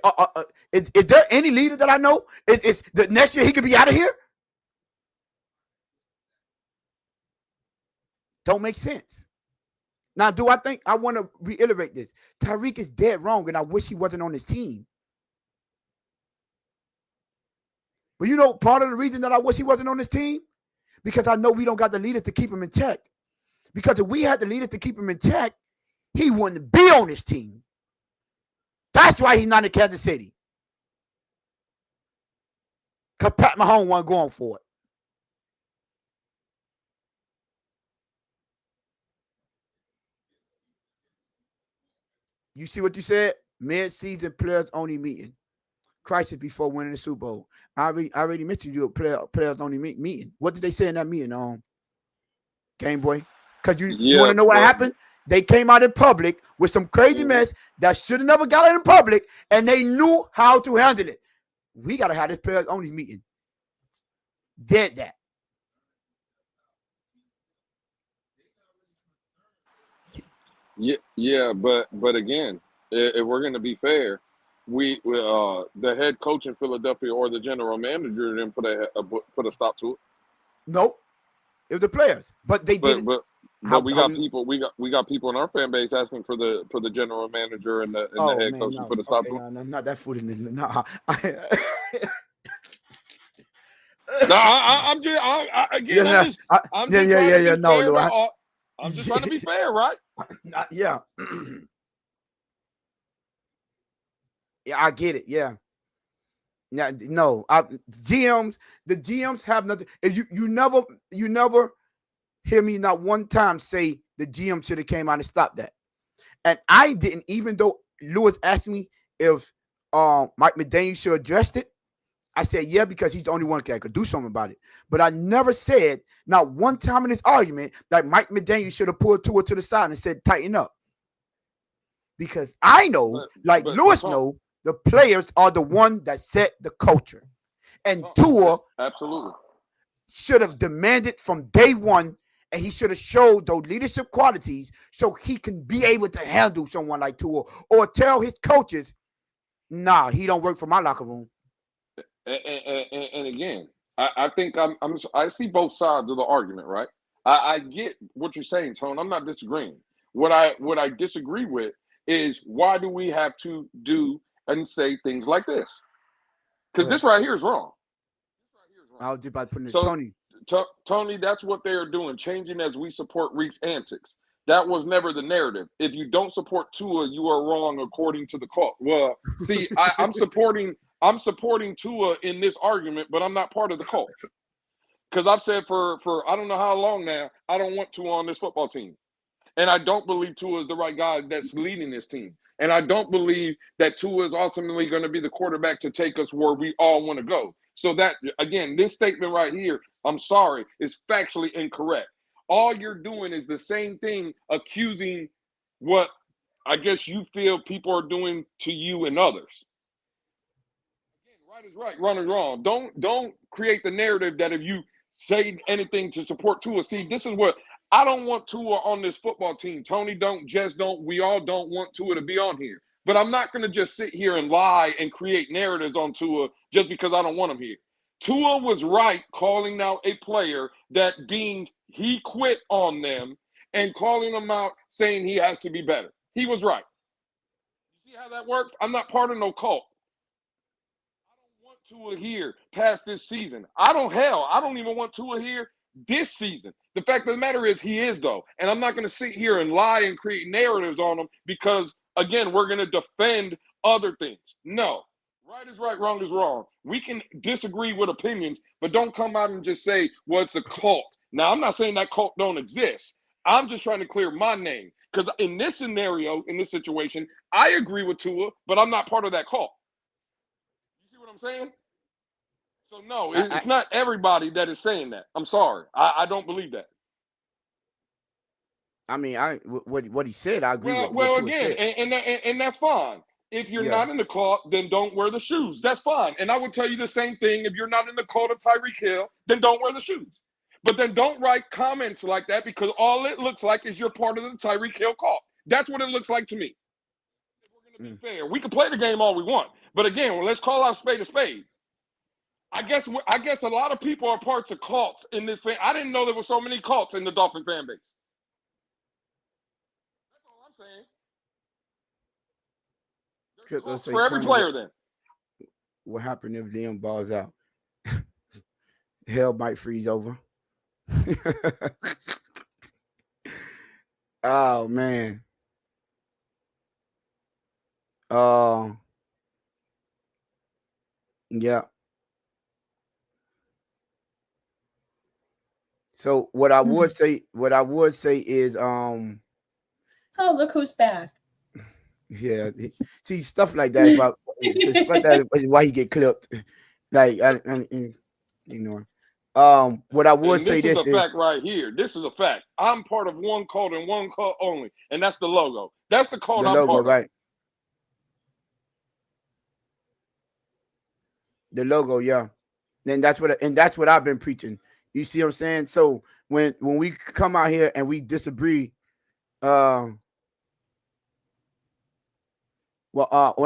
there any leader that I know? Is the next year he could be out of here? Don't make sense. Now, do I think, I want to reiterate this, Tyreek is dead wrong, and I wish he wasn't on his team. But you know, part of the reason that I wish he wasn't on his team, because I know we don't got the leaders to keep him in check. Because if we had the leaders to keep him in check, he wouldn't be on his team. That's why he's not in Kansas City. Because Pat Mahomes wasn't going for it. You see what you said? Mid-season players only meeting. Crisis before winning the Super Bowl. I already mentioned you a players only meeting. What did they say in that meeting? Game Boy? Because you want to know what happened? They came out in public with some crazy mess that should have never got out in public, and they knew how to handle it. We got to have this players only meeting. Did that. Yeah, but again, if we're going to be fair, the head coach in Philadelphia or the general manager didn't put a stop to it. Nope, it was the players, but they did. But we got people in our fan base asking for the general manager and the head coach to put a stop to it. No, not that food in the no. No, I'm just trying to be fair, right? Yeah. Yeah, I get it. Yeah. Yeah, no. The GMs have nothing. If you never hear me not one time say the GM should have came out and stopped that. And I didn't, even though Lewis asked me if Mike McDaniel should address it. I said, yeah, because he's the only one that could do something about it. But I never said, not one time in this argument, that Mike McDaniel should have pulled Tua to the side and said, tighten up. Because I know, Lewis know, the players are the one that set the culture. And Tua absolutely should have demanded from day one, and he should have showed those leadership qualities so he can be able to handle someone like Tua, or tell his coaches, nah, he don't work for my locker room. And again, I think I see both sides of the argument, right? I get what you're saying, Tone. I'm not disagreeing. What I disagree with is, why do we have to do and say things like this? Because this right here is wrong. I was just about putting Tony. Tony, that's what they are doing, changing as we support Reek's antics. That was never the narrative. If you don't support Tua, you are wrong according to the cult. Well, see, I'm supporting Tua in this argument, but I'm not part of the cult. Because I've said for I don't know how long now, I don't want Tua on this football team. And I don't believe Tua is the right guy that's leading this team. And I don't believe that Tua is ultimately going to be the quarterback to take us where we all want to go. So that, again, this statement right here, I'm sorry, is factually incorrect. All you're doing is the same thing, accusing what I guess you feel people are doing to you and others. Again, right is right, wrong is wrong. Don't create the narrative that if you say anything to support Tua, see, this is what I don't want Tua on this football team. Tony don't, Jess don't, we all don't want Tua to be on here. But I'm not going to just sit here and lie and create narratives on Tua just because I don't want him here. Tua was right calling out a player that deemed he quit on them and calling them out saying he has to be better. He was right. You see how that works? I'm not part of no cult. I don't want Tua here past this season. I don't even want Tua here this season. The fact of the matter is he is, though. And I'm not going to sit here and lie and create narratives on him because, again, we're going to defend other things. No. Right is right, wrong is wrong. We can disagree with opinions, but don't come out and just say, well, it's a cult. Now, I'm not saying that cult don't exist. I'm just trying to clear my name. Because in this scenario, in this situation, I agree with Tua, but I'm not part of that cult. You see what I'm saying? So, no, it's not everybody that is saying that. I'm sorry. I don't believe that. I mean, what he said, I agree with. Well, again, and that's fine. If you're not in the cult, then don't wear the shoes. That's fine. And I would tell you the same thing. If you're not in the cult of Tyreek Hill, then don't wear the shoes. But then don't write comments like that because all it looks like is you're part of the Tyreek Hill cult. That's what it looks like to me. If we're going to be fair, we can play the game all we want. But again, let's call out spade a spade. I guess a lot of people are parts of cults in this fan. I didn't know there were so many cults in the Dolphin fan base. That's all I'm saying. For every player, then. What happened if Liam balls out? Hell might freeze over. Oh man. Yeah. So what I would say is oh, look who's back. Yeah, see stuff like that. About that is why he get clipped. Like, what I would say this is a fact right here. This is a fact. I'm part of one cult and one cult only, and that's the logo. That's the cult I'm part of. Right. The logo, yeah. And that's what I've been preaching. You see what I'm saying? So when we come out here and we disagree, when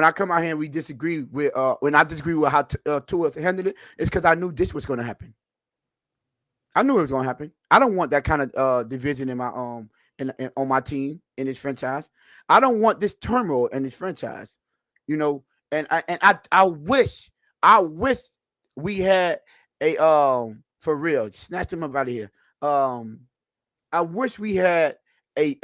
I come out here and we disagree with when I disagree with how Tua handled it, it's because I knew this was going to happen. I knew it was going to happen. I don't want that kind of division in my on my team, in this franchise. I don't want this turmoil in this franchise, and I wish we had a for real, snatch him up out of here. I wish we had a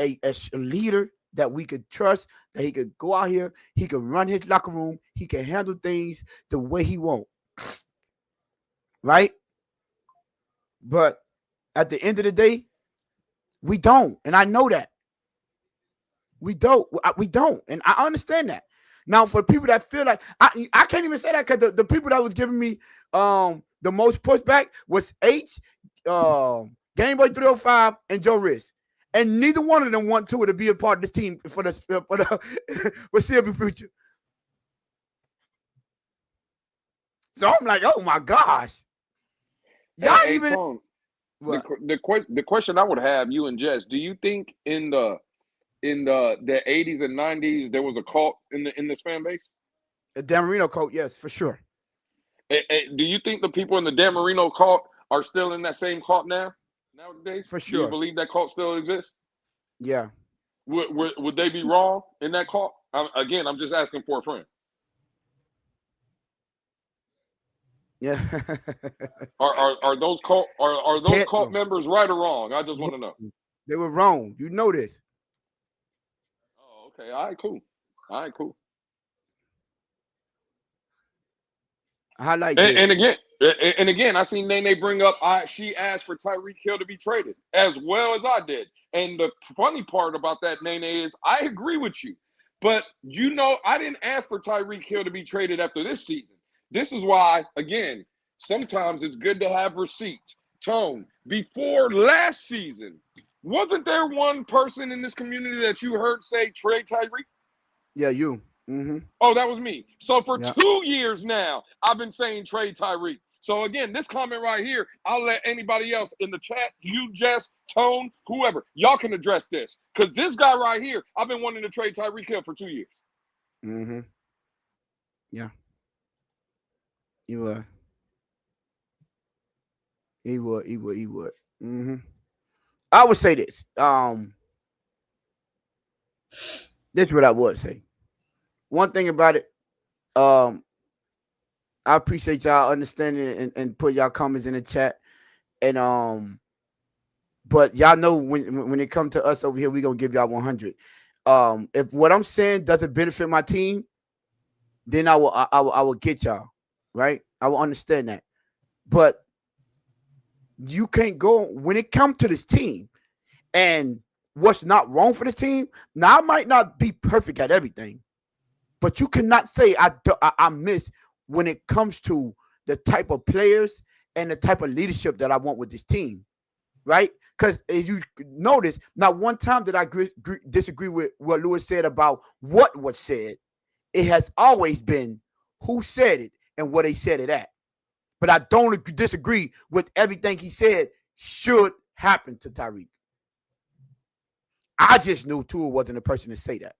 leader that we could trust, that he could go out here, he could run his locker room, he can handle things the way he wants. Right? But at the end of the day, we don't. And I know that. We don't. And I understand that. Now, for people that feel like, I can't even say that because the people that was giving me the most pushback was H, Gameboy 305, and Joe Riz. And neither one of them want Tua to be a part of this team for the foreseeable future. So I'm like, oh my gosh. Y'all even Tone, the question I would have, you and Jess, do you think in the 80s and 90s there was a cult in this fan base? A Dan Marino cult, yes, for sure. Do you think the people in the Dan Marino cult are still in that same cult nowadays? For sure. Do you believe that cult still exists? Yeah. Would they be wrong in that cult? Again, I'm just asking for a friend. Yeah. Are those cult cult members right or wrong? I just want to know. They were wrong. You know this. Oh, okay. All right, cool. I like and again, I seen Nene bring up she asked for Tyreek Hill to be traded as well as I did. And the funny part about that, Nene, is I agree with you. But I didn't ask for Tyreek Hill to be traded after this season. This is why, again, sometimes it's good to have receipts. Tone, before last season, wasn't there one person in this community that you heard say trade Tyreek? Yeah, you. Mm-hmm. Oh, that was me. So for 2 years now, I've been saying trade Tyreek. So again, this comment right here, I'll let anybody else in the chat, you, Jess, Tone, whoever, y'all can address this. Because this guy right here, I've been wanting to trade Tyreek Hill for 2 years. Mm-hmm. Yeah. You would. He would. Mm-hmm. I would say this. This is what I would say. One thing about it, I appreciate y'all understanding and put y'all comments in the chat. And But y'all know when it comes to us over here, we're gonna give y'all 100. If what I'm saying doesn't benefit my team, then I will get y'all, right? I will understand that. But you can't go when it comes to this team and what's not wrong for the team. Now I might not be perfect at everything, but you cannot say I miss when it comes to the type of players and the type of leadership that I want with this team, right? Because as you notice, not one time did I disagree with what Lewis said about what was said. It has always been who said it and what they said it at. But I don't disagree with everything he said should happen to Tyreek. I just knew Tua wasn't the person to say that.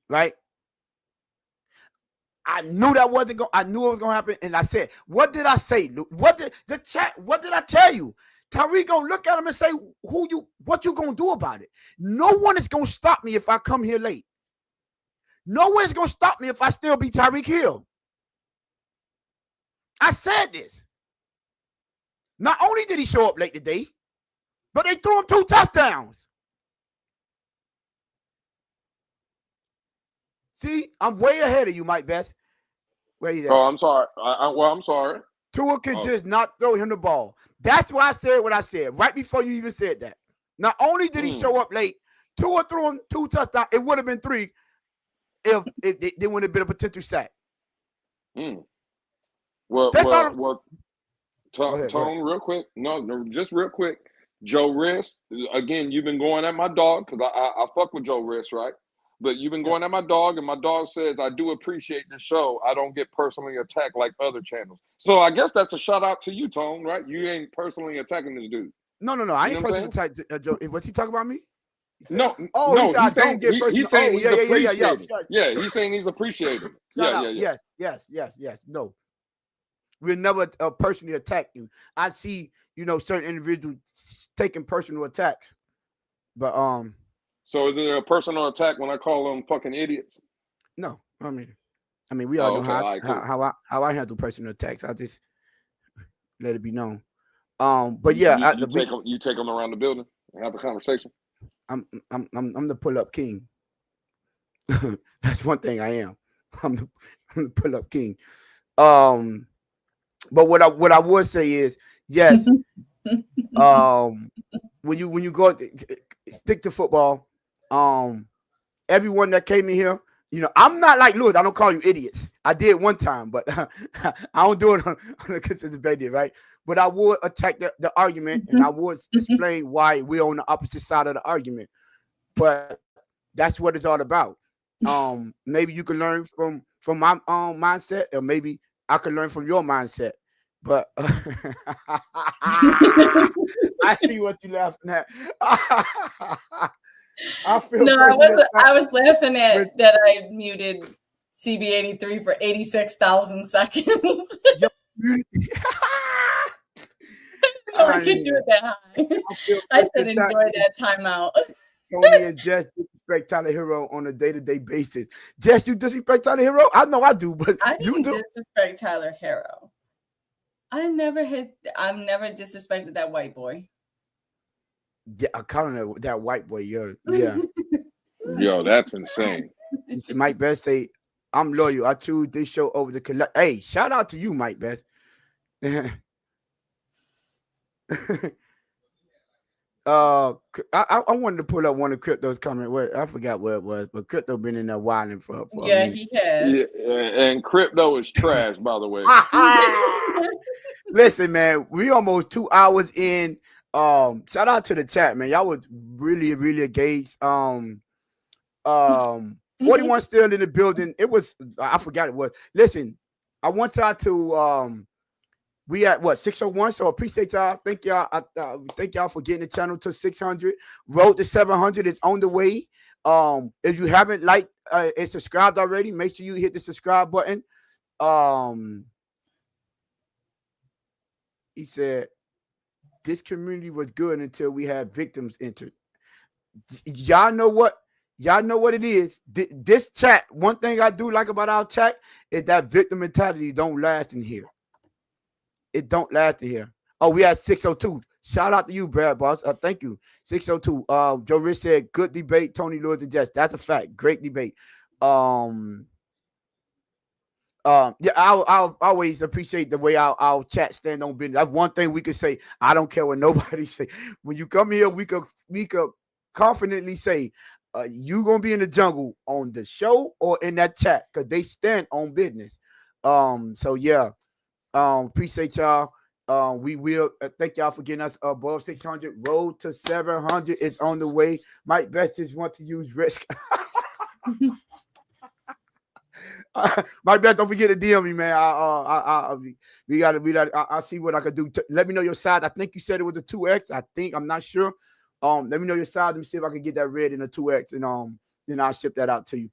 Right? I knew that wasn't going. I knew it was going to happen, and I said, "What did I say? What did the chat? What did I tell you?" Tyreek gonna look at him and say, what you gonna do about it? No one is gonna stop me if I come here late. No one's gonna stop me if I still be Tyreek Hill. I said this. Not only did he show up late today, but they threw him 2 touchdowns. See, I'm way ahead of you, Mike Best. Where you at? Oh, I'm sorry. I'm sorry. Tua can just not throw him the ball. That's why I said what I said right before you even said that. Not only did he show up late, Tua threw him 2 touchdowns. It would have been 3 if they wouldn't have been a potential sack. Well, Tone, real quick. No, just real quick. Joe Riss, again, you've been going at my dog because I fuck with Joe Riss, right? But you've been going at my dog, and my dog says, I do appreciate the show. I don't get personally attacked like other channels. So I guess that's a shout out to you, Tone, right? You ain't personally attacking this dude. No. I ain't personally attacking Joe. Was he talking about me? No. He's saying he's appreciated. Yeah, he's saying he's appreciated. Yeah. Yes. No. We'll never personally attack you. I see, certain individuals taking personal attacks. But So is it a personal attack when I call them fucking idiots? No, I mean, we all know how I handle personal attacks. I just let it be known. But yeah, you take them around the building and have a conversation. I'm the pull-up king. That's one thing I am. I'm the pull-up king. But what I would say is, yes. When you go stick to football, everyone that came in here, I'm not like Lewis. I don't call you idiots. I did one time, but I don't do it on a consistent basis, right? But I would attack the argument, and I would explain why we're on the opposite side of the argument. But that's what it's all about. Maybe you can learn from my mindset, or maybe I can learn from your mindset. But I see what you're laughing at. I was laughing at that I muted CB83 for 86,000 seconds. I could do it that high. I said enjoy that timeout. Tony and Jess disrespect Tyler Hero on a day-to-day basis. Jess, you disrespect Tyler Hero? I know I do, but you do. Disrespect Tyler Hero. I've never disrespected that white boy. Yeah, I call him that white boy. Yeah. Yo, that's insane. Mike Best say, I'm loyal. I choose this show over the collect. Hey, shout out to you, Mike Best. I wanted to pull up one of Crypto's comment. I forgot what it was, but Crypto been in there wilding for yeah, he has. Yeah, and Crypto is trash, by the way. Listen, man, we almost 2 hours in. Shout out to the chat, man. Y'all was really, really engaged. 41 still in the building. It was, I forgot it was. Listen, I want y'all to we at what 601, so appreciate y'all. Thank y'all. Thank y'all for getting the channel to 600. Road to 700 is on the way. If you haven't liked and subscribed already, make sure you hit the subscribe button. He said this community was good until we had victims entered. Y'all know what it is. This chat, one thing I do like about our chat is that victim mentality don't last in here. It don't last in here. Oh, we had 602. Shout out to you, Brad Boss. Thank you. 602. Joe Rich said, good debate, Tony Lewis and Jets. That's a fact. Great debate. Yeah, I'll always appreciate the way our chat stand on business. That's one thing we could say. I don't care what nobody say. When you come here, we could confidently say, you gonna be in the jungle on the show or in that chat because they stand on business. So yeah, appreciate y'all. We will thank y'all for getting us above 600. Road to 700 is on the way. Mike Best just want to use risk. My bad. Don't forget to DM me, man. We gotta. I'll see what I could do. Let me know your size. I think you said it was a 2X. I'm not sure. Let me know your size. Let me see if I can get that red in a 2X, and then I'll ship that out to you.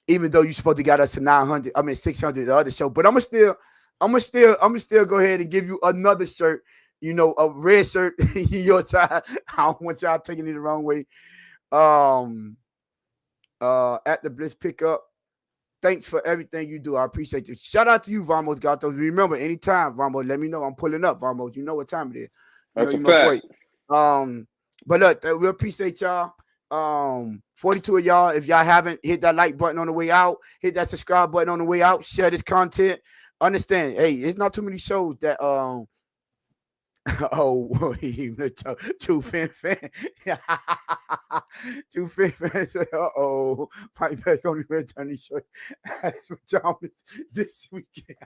Even though you're supposed to get us to 900, 600 the other show, but I'm gonna still go ahead and give you another shirt. A red shirt your size. I don't want y'all taking it the wrong way. At the Blitz pickup. Thanks for everything you do. I appreciate you. Shout out to you, Vamos Gatos. Remember, anytime, Vamos, let me know. I'm pulling up, Vamos. You know what time it is. That's a fact. But look, we appreciate y'all. 42 of y'all. If y'all haven't hit that like button on the way out, hit that subscribe button on the way out, share this content. Understand, hey, it's not too many shows that True Fin fan. True Fin fan. My best only returning shirt. This weekend.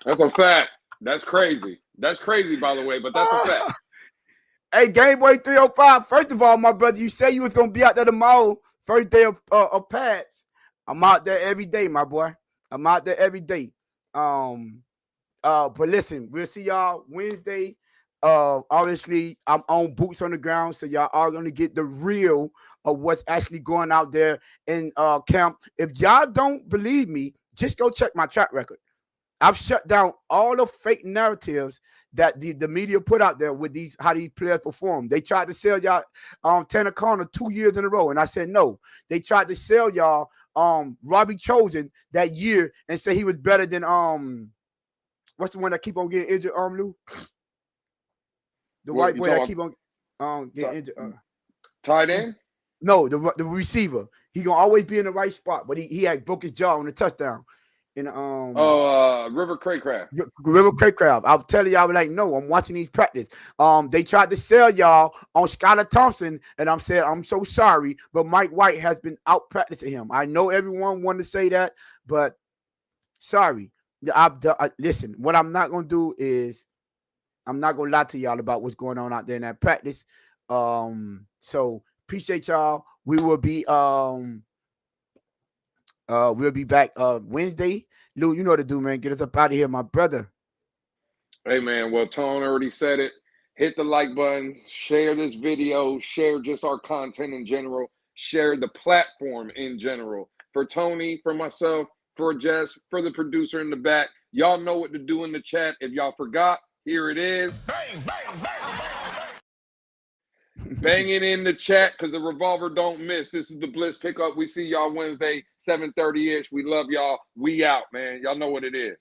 That's a fact. That's crazy. That's crazy, by the way, but that's a fact. Hey, Game Boy 305. First of all, my brother, you say you was gonna be out there tomorrow. First day of pads. I'm out there every day, my boy. I'm out there every day. But listen, we'll see y'all Wednesday. Obviously, I'm on boots on the ground, so y'all are gonna get the real of what's actually going out there in camp. If y'all don't believe me, just go check my track record. I've shut down all the fake narratives that the media put out there with how these players perform. They tried to sell y'all Tanner Conner 2 years in a row, and I said no. They tried to sell y'all Robbie Chosen that year and say he was better than what's the one that keep on getting injured, Lou? The white boy that keep on getting injured. Tight end? No, the receiver. He gonna always be in the right spot, but he had broke his jaw on the touchdown. In River Craycraft. River Craycraft. I'll tell y'all, like, no, I'm watching these practice. They tried to sell y'all on Skylar Thompson, and I'm saying I'm so sorry, but Mike White has been out practicing him. I know everyone wanted to say that, but sorry. Listen, what I'm not gonna do is I'm not gonna lie to y'all about what's going on out there in that practice. So appreciate y'all. We will be we'll be back Wednesday. Lou, you know what to do, man. Get us up out of here, my brother. Hey, man. Well, Tone already said it. Hit the like button. Share this video. Share just our content in general. Share the platform in general. For Tony, for myself, for Jess, for the producer in the back. Y'all know what to do in the chat. If y'all forgot, here it is. Bang, bang, bang, bang, bang. Bang it in the chat because the revolver don't miss. This is the Blitz pickup. We see y'all Wednesday, 7:30-ish. We love y'all. We out, man. Y'all know what it is.